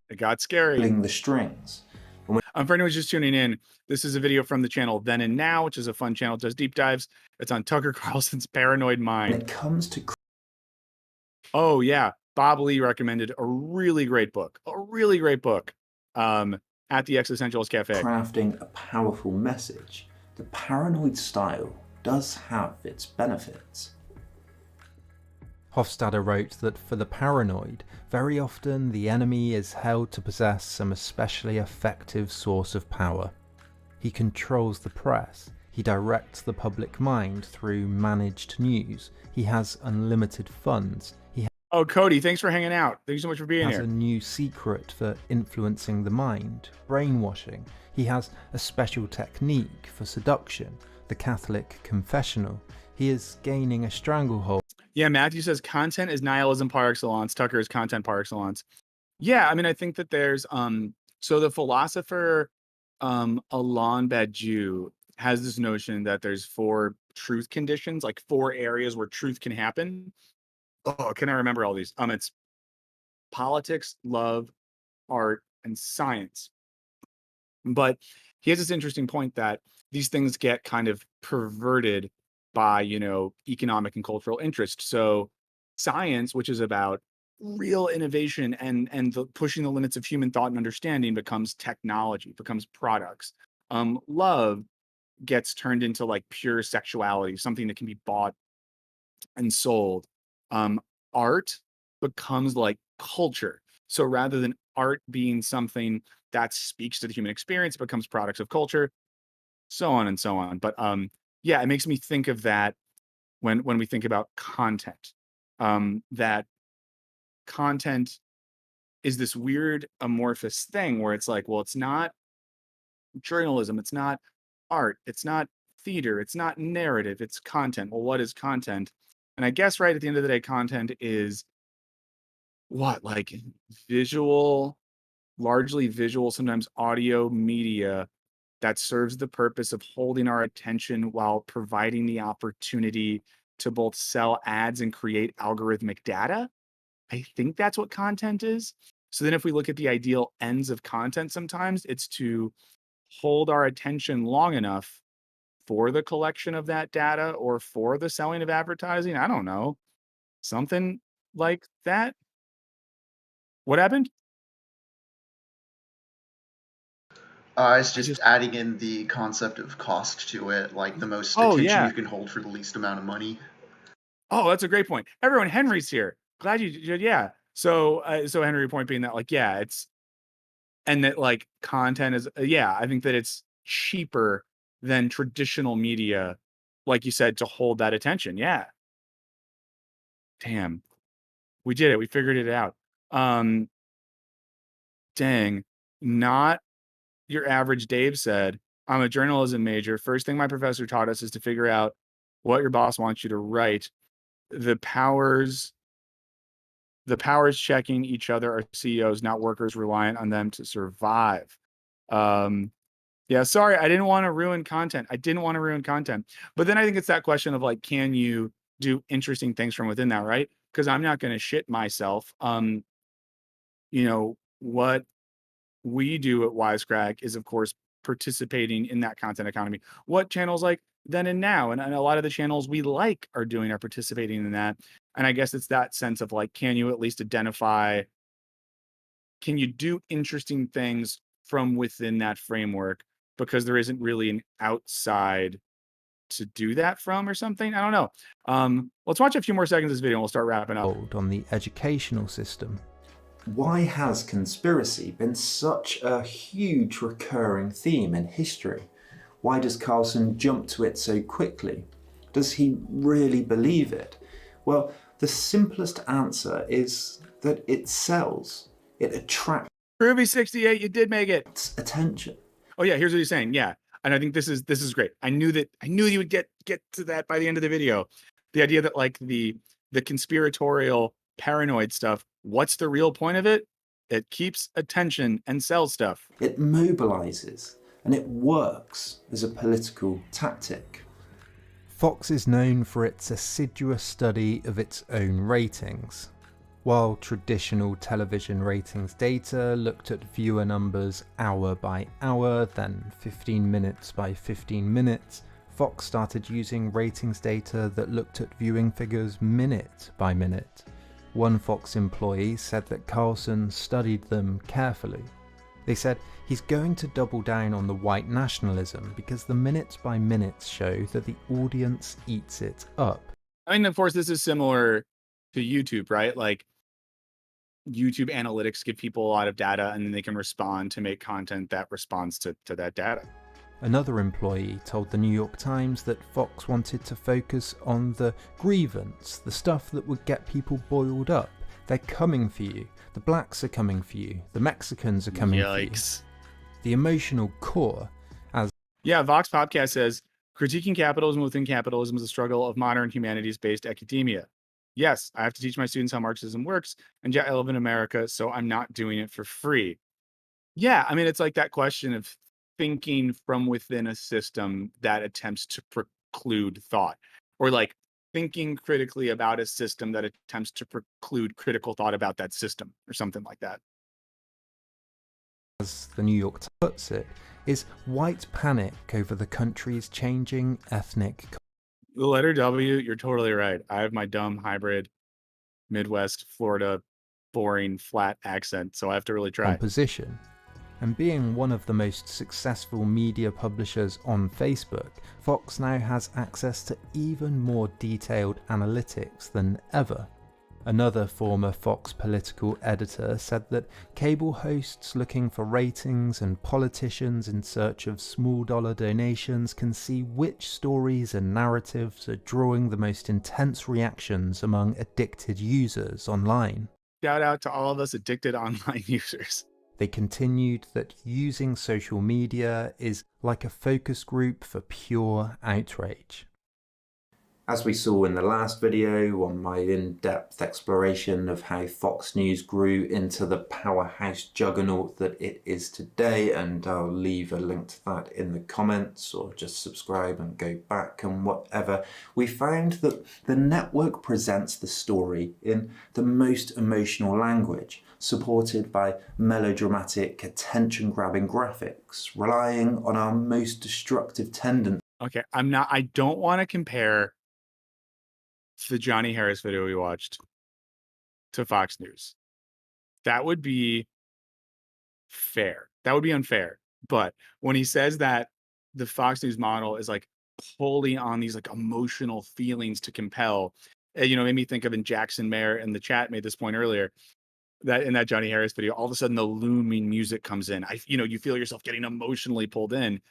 it got scary. Pulling the strings. For anyone who's just tuning in, this is a video from the channel Then and Now, which is a fun channel. It does deep dives. It's on Tucker Carlson's Paranoid Mind. When it comes to... Oh, yeah. Bob Lee recommended a really great book. At the Existentialist Cafe. Crafting a powerful message. The paranoid style does have its benefits. Hofstadter wrote that for the paranoid, very often the enemy is held to possess some especially effective source of power. He controls the press, he directs the public mind through managed news, he has unlimited funds, Oh, Cody, thanks for hanging out. Thank you so much for being here. He has a new secret for influencing the mind, brainwashing. He has a special technique for seduction, the Catholic confessional. He is gaining a stranglehold. Yeah, Matthew says content is nihilism par excellence. Tucker is content par excellence. Yeah, I mean, I think that there's so the philosopher Alain Badiou has this notion that there's 4 truth conditions, like 4 areas where truth can happen. Oh, can I remember all these? It's politics, love, art, and science. But he has this interesting point that these things get kind of perverted by, economic and cultural interest. So science, which is about real innovation and pushing the limits of human thought and understanding, becomes technology, becomes products. Love gets turned into like pure sexuality, something that can be bought and sold. Art becomes like culture. So rather than art being something that speaks to the human experience, it becomes products of culture, so on and so on. But yeah, it makes me think of that when we think about content. That content is this weird amorphous thing where it's like, well, it's not journalism, it's not art, it's not theater, it's not narrative, it's content. Well, what is content? And I guess right at the end of the day, content is what, like visual, largely visual, sometimes audio media that serves the purpose of holding our attention while providing the opportunity to both sell ads and create algorithmic data. I think that's what content is. So then if we look at the ideal ends of content, sometimes it's to hold our attention long enough for the collection of that data or for the selling of advertising. I don't know. Something like that. What happened? It's just adding in the concept of cost to it, like the most Oh, attention yeah. you can hold for the least amount of money. Oh, that's a great point. Everyone, Henry's here. Glad yeah. So, so Henry, point being that, like, yeah, it's, and that, like, content is, yeah, I think that it's cheaper than traditional media, like you said, to hold that attention. Yeah. Damn, we did it. We figured it out. Dang, not your average Dave said, I'm a journalism major. First thing my professor taught us is to figure out what your boss wants you to write. The powers checking each other are CEOs, not workers reliant on them to survive. Yeah, sorry, I didn't want to ruin content. But then I think it's that question of, like, can you do interesting things from within that, right? Because I'm not going to shit myself. What we do at Wisecrack is, of course, participating in that content economy. What channels like Then and Now, and a lot of the channels we like are participating in that. And I guess it's that sense of, like, can you at least identify, can you do interesting things from within that framework, because there isn't really an outside to do that from or something. I don't know. Let's watch a few more seconds of this video and we'll start wrapping up. On the educational system. Why has conspiracy been such a huge recurring theme in history? Why does Carlson jump to it so quickly? Does he really believe it? Well, the simplest answer is that it sells. It attracts Ruby68, you did make it. Attention. Oh yeah, here's what he's saying. Yeah. And I think this is great. I knew you would get to that by the end of the video. The idea that, like, the conspiratorial paranoid stuff, what's the real point of it? It keeps attention and sells stuff. It mobilizes, and it works as a political tactic. Fox is known for its assiduous study of its own ratings. While traditional television ratings data looked at viewer numbers hour by hour, then 15 minutes by 15 minutes, Fox started using ratings data that looked at viewing figures minute by minute. One Fox employee said that Carlson studied them carefully. They said he's going to double down on the white nationalism because the minutes by minutes show that the audience eats it up. I mean, of course, this is similar to YouTube, right? Like, YouTube analytics give people a lot of data and then they can respond to make content that responds to that data. Another employee told the New York Times that Fox wanted to focus on the grievance, the stuff that would get people boiled up. They're coming for you. The blacks are coming for you. The Mexicans are coming for you. The emotional core. Yeah, Vox Podcast says, critiquing capitalism within capitalism is a struggle of modern humanities-based academia. Yes, I have to teach my students how Marxism works, and yet I live in America, so I'm not doing it for free. Yeah, I mean, it's like that question of thinking from within a system that attempts to preclude thought, or, like, thinking critically about a system that attempts to preclude critical thought about that system, or something like that. As the New York Times puts it, is white panic over the country's changing ethnic. The letter W, you're totally right. I have my dumb hybrid Midwest, Florida, boring, flat accent, so I have to really try. Composition. And being one of the most successful media publishers on Facebook, Fox now has access to even more detailed analytics than ever. Another former Fox political editor said that cable hosts looking for ratings and politicians in search of small dollar donations can see which stories and narratives are drawing the most intense reactions among addicted users online. Shout out to all of us addicted online users. They continued that using social media is like a focus group for pure outrage. As we saw in the last video on my in-depth exploration of how Fox News grew into the powerhouse juggernaut that it is today, and I'll leave a link to that in the comments, or just subscribe and go back and whatever, we found that the network presents the story in the most emotional language, supported by melodramatic, attention-grabbing graphics, relying on our most destructive tendencies. Okay, I don't want to compare the Johnny Harris video we watched to Fox News. That would be fair. That would be unfair. But when he says that the Fox News model is like pulling on these like emotional feelings to compel, made me think of, in Jackson Mayer in the chat made this point earlier, that in that Johnny Harris video, all of a sudden the looming music comes in. You feel yourself getting emotionally pulled in.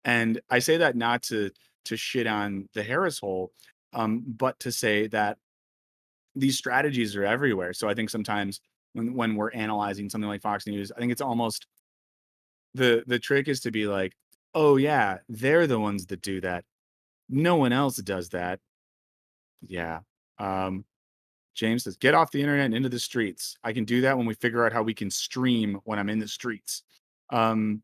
And I say that not to shit on the Harris hole, but to say that these strategies are everywhere. So I think sometimes when we're analyzing something like Fox News, I think it's almost the trick is to be like, oh yeah, they're the ones that do that. No one else does that. Yeah. Um, James says, get off the internet and into the streets. I can do that when we figure out how we can stream when I'm in the streets. Diasuero,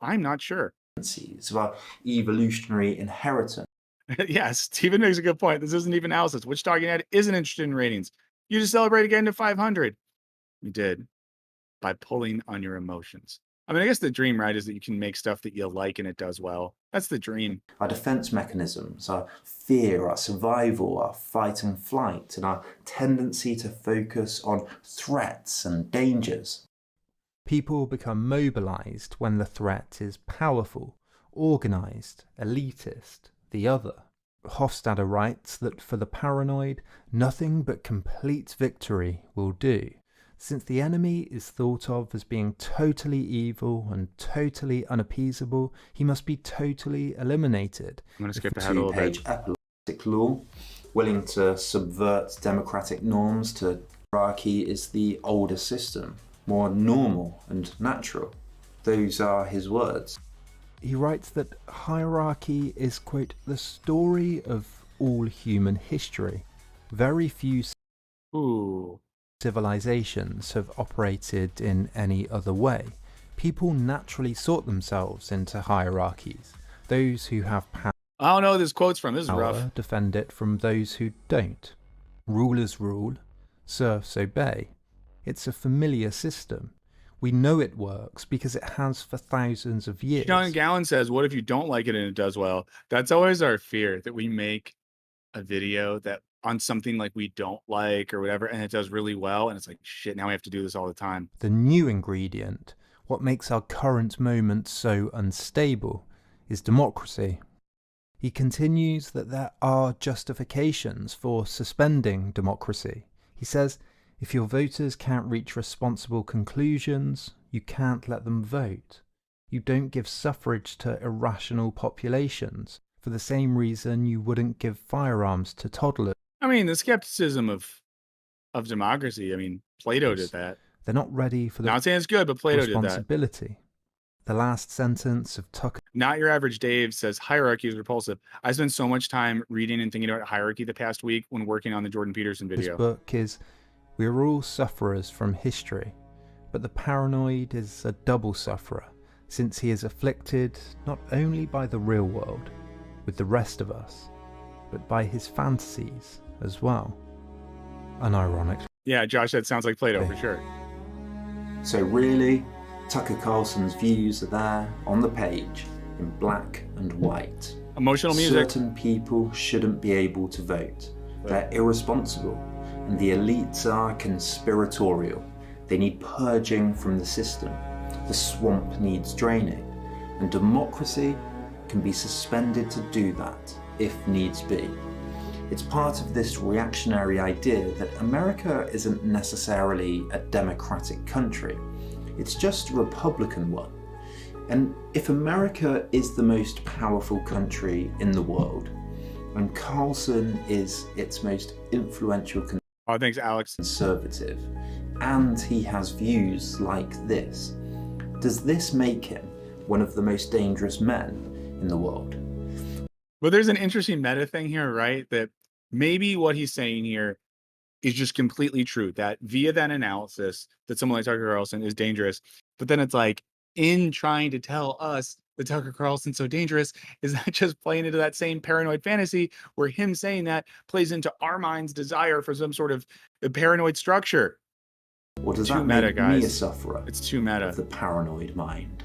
I'm not sure. It's about evolutionary inheritance. Yes, Steven makes a good point. This isn't even analysis. Which talking head isn't interested in ratings? You just celebrated getting to 500. You did, by pulling on your emotions. I mean, I guess the dream, right, is that you can make stuff that you like and it does well. That's the dream. Our defense mechanisms, our fear, our survival, our fight and flight, and our tendency to focus on threats and dangers. People become mobilized when the threat is powerful, organized, elitist, the other. Hofstadter writes that for the paranoid, nothing but complete victory will do, since the enemy is thought of as being totally evil and totally unappeasable. He must be totally eliminated. I'm going to skip ahead a little bit. Epileptic law, willing to subvert democratic norms to hierarchy, is the older system, more normal and natural. Those are his words. He writes that hierarchy is, quote, the story of all human history. Very few civilizations have operated in any other way. People naturally sort themselves into hierarchies. Those who have power, I don't know who this quote's from. This is rough. Defend it from those who don't. Rulers rule, serfs obey. It's a familiar system. We know it works because it has for thousands of years. John Gallen says, what if you don't like it and it does well? That's always our fear, that we make a video that on something like we don't like or whatever, and it does really well. And it's like, shit, now we have to do this all the time. The new ingredient, what makes our current moment so unstable, is democracy. He continues that there are justifications for suspending democracy. He says, if your voters can't reach responsible conclusions, you can't let them vote. You don't give suffrage to irrational populations for the same reason you wouldn't give firearms to toddlers. I mean, the skepticism of democracy, I mean, Plato did that. They're not ready for the not saying it's good, but Plato did that. Responsibility. The last sentence of Tucker. Not Your Average Dave says, hierarchy is repulsive. I spent so much time reading and thinking about hierarchy the past week when working on the Jordan Peterson video. This book is, we are all sufferers from history, but the paranoid is a double sufferer, since he is afflicted not only by the real world, with the rest of us, but by his fantasies as well. Unironic. Yeah, Josh, that sounds like Plato for sure. So really, Tucker Carlson's views are there on the page in black and white. Emotional music. Certain people shouldn't be able to vote. They're irresponsible, and the elites are conspiratorial. They need purging from the system. The swamp needs draining, and democracy can be suspended to do that, if needs be. It's part of this reactionary idea that America isn't necessarily a democratic country. It's just a Republican one. And if America is the most powerful country in the world, and Carlson is its most influential thanks, Alex. Conservative, and he has views like this, does this make him one of the most dangerous men in the world? But there's an interesting meta thing here, right? That maybe what he's saying here is just completely true, that via that analysis that someone like Tucker Carlson is dangerous. But then it's like, in trying to tell us that Tucker Carlson's so dangerous, is that just playing into that same paranoid fantasy where him saying that plays into our mind's desire for some sort of paranoid structure? Or does that make me a sufferer? It's too meta. Of the paranoid mind.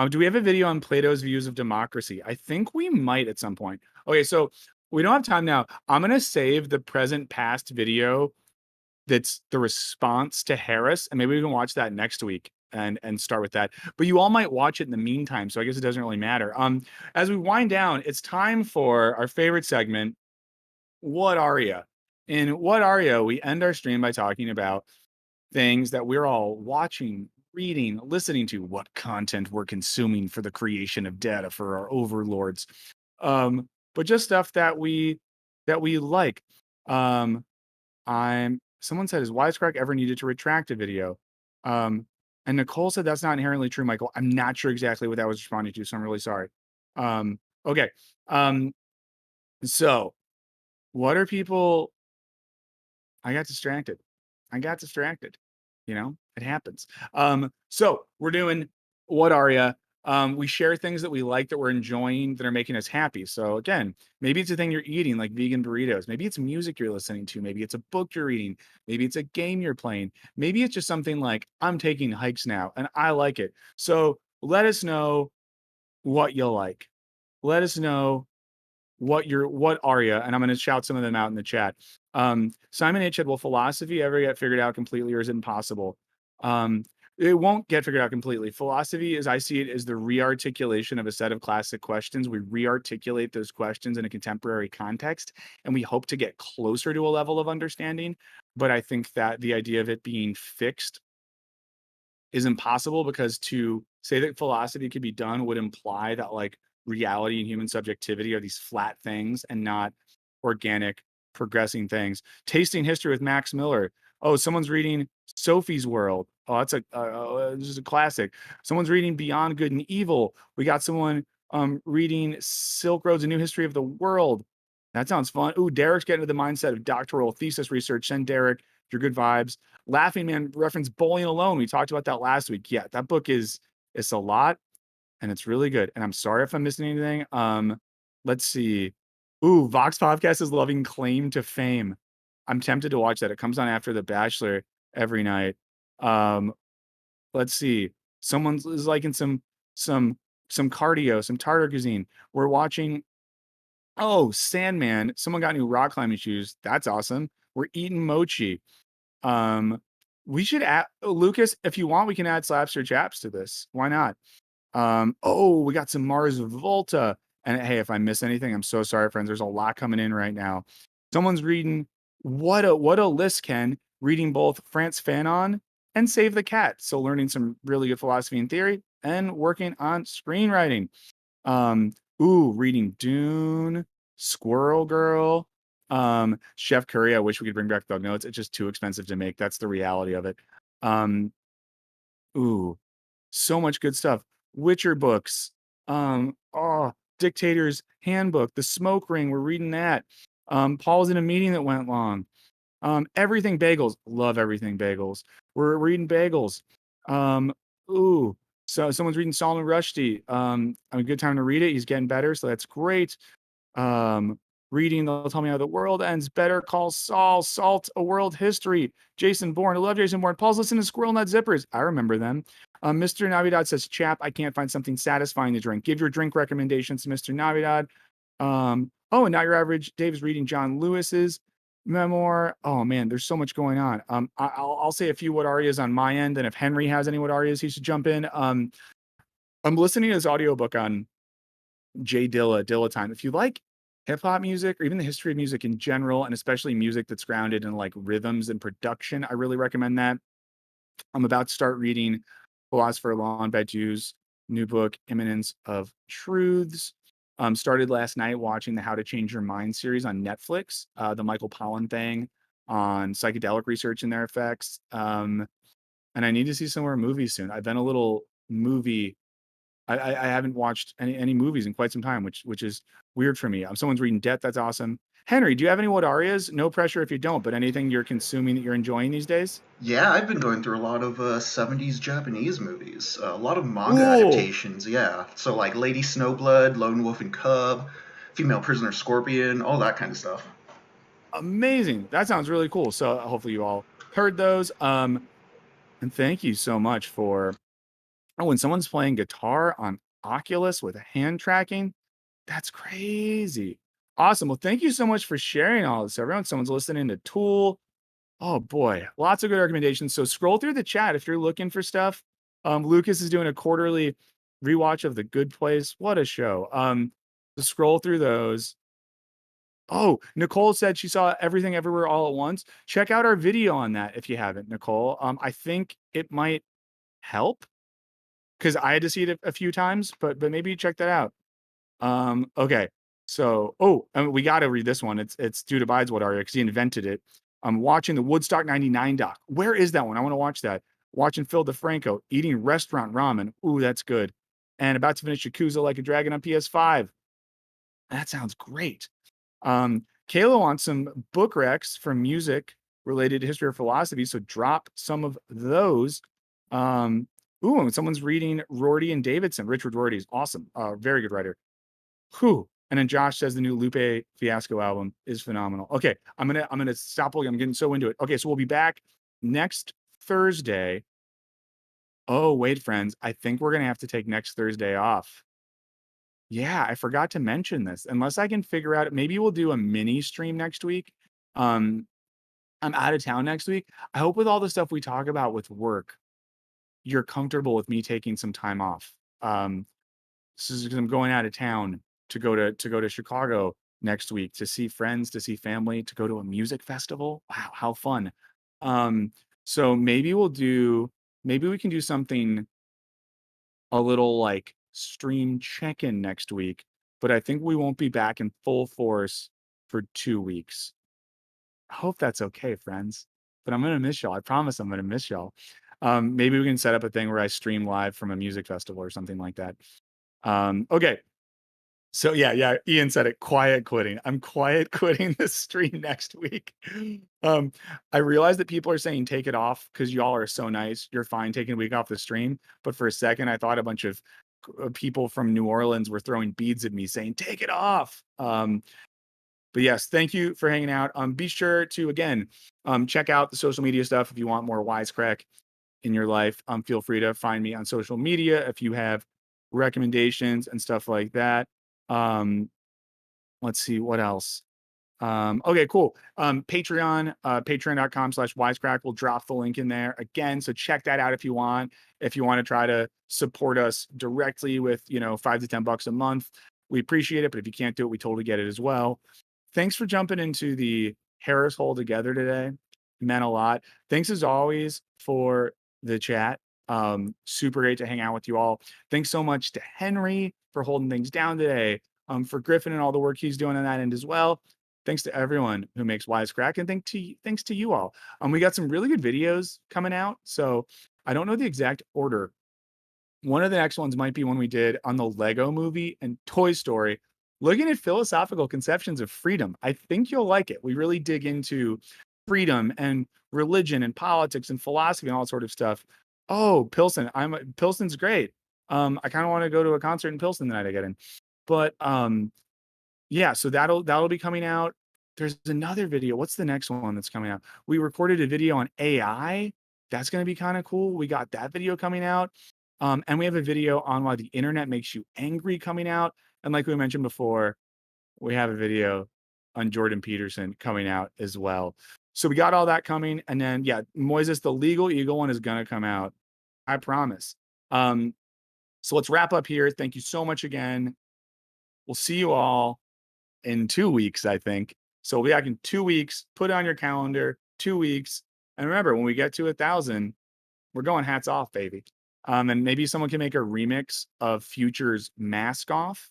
Do we have a video on Plato's views of democracy? I think we might at some point. Okay, so we don't have time now. I'm going to save the present past video that's the response to Harris, and maybe we can watch that next week and start with that. But you all might watch it in the meantime, so I guess it doesn't really matter. As we wind down, it's time for our favorite segment, What Are Ya? In What Are Ya, we end our stream by talking about things that we're all watching, reading, listening to, what content we're consuming for the creation of data for our overlords. But just stuff that we like. Um, Someone said, is Wisecrack ever needed to retract a video? And Nicole said that's not inherently true, Michael. I'm not sure exactly what that was responding to, so I'm really sorry. Okay. So what are people? I got distracted. You know, it happens. So we're doing What Are Ya? We share things that we like, that we're enjoying, that are making us happy. So again, maybe it's a thing you're eating, like vegan burritos. Maybe it's music you're listening to. Maybe it's a book you're reading. Maybe it's a game you're playing. Maybe it's just something like, I'm taking hikes now and I like it. So let us know what you like. Let us know what are you? And I'm going to shout some of them out in the chat. Simon H said, will philosophy ever get figured out completely, or is it impossible? It won't get figured out completely. Philosophy, as I see it, is the rearticulation of a set of classic questions. We rearticulate those questions in a contemporary context, and we hope to get closer to a level of understanding. But I think that the idea of it being fixed is impossible, because to say that philosophy could be done would imply that like reality and human subjectivity are these flat things and not organic progressing things. Tasting history with Max Miller. Oh, someone's reading Sophie's World. Oh, that's this is a classic. Someone's reading Beyond Good and Evil. We got someone reading Silk Roads: A New History of the World. That sounds fun. Ooh, Derek's getting into the mindset of doctoral thesis research. Send Derek your good vibes. Laughing Man referenced Bowling Alone. We talked about that last week. Yeah, that book it's a lot, and it's really good. And I'm sorry if I'm missing anything. Let's see. Ooh, Vox Podcast is loving Claim to Fame. I'm tempted to watch that. It comes on after The Bachelor every night. Let's see. Someone's is liking some cardio, some tartar cuisine. We're watching. Oh, Sandman. Someone got new rock climbing shoes. That's awesome. We're eating mochi. We should add Lucas, if you want, we can add slaps or chaps to this. Why not? Oh, we got some Mars Volta. And hey, if I miss anything, I'm so sorry, friends. There's a lot coming in right now. Someone's reading what a list, Ken, reading both Frantz Fanon and Save the Cat. So learning some really good philosophy and theory and working on screenwriting. Reading Dune, Squirrel Girl, Chef Curry. I wish we could bring back Thug Notes. It's just too expensive to make. That's the reality of it. So much good stuff. Witcher books. Dictator's Handbook, The Smoke Ring. We're reading that. Paul's in a meeting that went long. Everything Bagels. Love Everything Bagels. We're reading Bagels. So someone's reading Solomon Rushdie. A good time to read it. He's getting better, so that's great. Reading They'll Tell Me How the World Ends. Better Call Saul. Salt, A World History. Jason Bourne. I love Jason Bourne. Paul's listening to Squirrel Nut Zippers. I remember them. Mr. Navidad says, chap, I can't find something satisfying to drink. Give your drink recommendations to Mr. Navidad. And Not Your Average Dave is reading John Lewis's memoir. Oh man, there's so much going on. I'll say a few what arias on my end, and if Henry has any what arias, he should jump in. I'm listening to this audiobook on Jay Dilla Time. If you like hip hop music, or even the history of music in general, and especially music that's grounded in like rhythms and production, I really recommend that. I'm about to start reading philosopher Laurent Badiou's new book, Imminence of Truths. Started last night watching the How to Change Your Mind series on Netflix, the Michael Pollan thing on psychedelic research and their effects. And I need to see some more movies soon. I've been a little movie. I haven't watched any movies in quite some time, which is weird for me. Someone's reading Debt. That's awesome. Henry, do you have any what arias? No pressure if you don't, but anything you're consuming that you're enjoying these days? Yeah, I've been going through a lot of 70s Japanese movies, a lot of manga adaptations, yeah. So like Lady Snowblood, Lone Wolf and Cub, Female Prisoner Scorpion, all that kind of stuff. Amazing. That sounds really cool. So hopefully you all heard those. And thank you so much for, when someone's playing guitar on Oculus with hand tracking, that's crazy. Awesome. Well, thank you so much for sharing all this, everyone. Someone's listening to Tool. Oh boy, lots of good recommendations. So scroll through the chat if you're looking for stuff. Lucas is doing a quarterly rewatch of The Good Place. What a show. To scroll through those. Oh, Nicole said she saw Everything Everywhere All at Once. Check out our video on that if you haven't, Nicole. I think it might help because I had to see it a few times, but maybe check that out. Okay. So, we got to read this one. It's Dude Abides What Are You? Because he invented it. I'm watching the Woodstock 99 doc. Where is that one? I want to watch that. Watching Phil DeFranco eating restaurant ramen. Ooh, that's good. And about to finish Yakuza Like a Dragon on PS5. That sounds great. Kayla wants some book recs for music related to history or philosophy. So drop some of those. And someone's reading Rorty and Davidson. Richard Rorty is awesome. Very good writer. Whew. And then Josh says the new Lupe Fiasco album is phenomenal. Okay, I'm gonna stop looking. I'm getting so into it. Okay, so we'll be back next Thursday. Oh, wait, friends. I think we're gonna have to take next Thursday off. Yeah, I forgot to mention this. Unless I can figure out, maybe we'll do a mini stream next week. I'm out of town next week. I hope with all the stuff we talk about with work, you're comfortable with me taking some time off. This is because I'm going out of town to go to Chicago next week to see friends, to see family, to go to a music festival. Wow, how fun. So maybe we can do something a little like stream check-in next week, but I think we won't be back in full force for 2 weeks. I hope that's okay, friends. But I'm gonna miss y'all. I promise I'm gonna miss y'all. Maybe we can set up a thing where I stream live from a music festival or something like that. Okay. So yeah, Ian said it, quiet quitting. I'm quiet quitting this stream next week. I realize that people are saying take it off because y'all are so nice. You're fine taking a week off the stream. But for a second, I thought a bunch of people from New Orleans were throwing beads at me saying, take it off. But yes, thank you for hanging out. Be sure to, again, check out the social media stuff if you want more Wisecrack in your life. Feel free to find me on social media if you have recommendations and stuff like that. Let's see what else. Okay, cool. Patreon, patreon.com/wisecrack. We'll drop the link in there again. So check that out if you want to try to support us directly with, $5 to $10 a month. We appreciate it, but if you can't do it, we totally get it as well. Thanks for jumping into the Harris hole together today. It meant a lot. Thanks as always for the chat. Super great to hang out with you all. Thanks so much to Henry for holding things down today. For Griffin and all the work he's doing on that end as well. Thanks to everyone who makes Wisecrack, and thanks to you all. We got some really good videos coming out. So I don't know the exact order. One of the next ones might be one we did on the Lego movie and Toy Story, looking at philosophical conceptions of freedom. I think you'll like it. We really dig into freedom and religion and politics and philosophy and all that sort of stuff. Oh, Pilsen. Pilsen's great. I kind of want to go to a concert in Pilsen the night I get in. But yeah, so that'll be coming out. There's another video. What's the next one that's coming out? We recorded a video on AI. That's going to be kind of cool. We got that video coming out. And we have a video on why the internet makes you angry coming out. And like we mentioned before, we have a video on Jordan Peterson coming out as well. So we got all that coming. And then, yeah, Moises, the Legal Eagle one is going to come out. I promise. So let's wrap up here. Thank you so much again. We'll see you all in 2 weeks, I think. So we'll be back in 2 weeks. Put it on your calendar, 2 weeks. And remember, when we get to 1,000, we're going hats off, baby. And maybe someone can make a remix of Future's Mask Off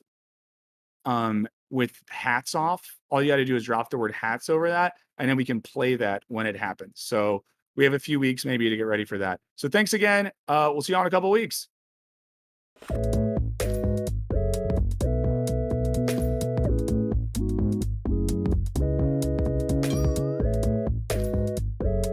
with hats off. All you got to do is drop the word hats over that, and then we can play that when it happens. So we have a few weeks maybe to get ready for that. So thanks again. We'll see you all in a couple weeks.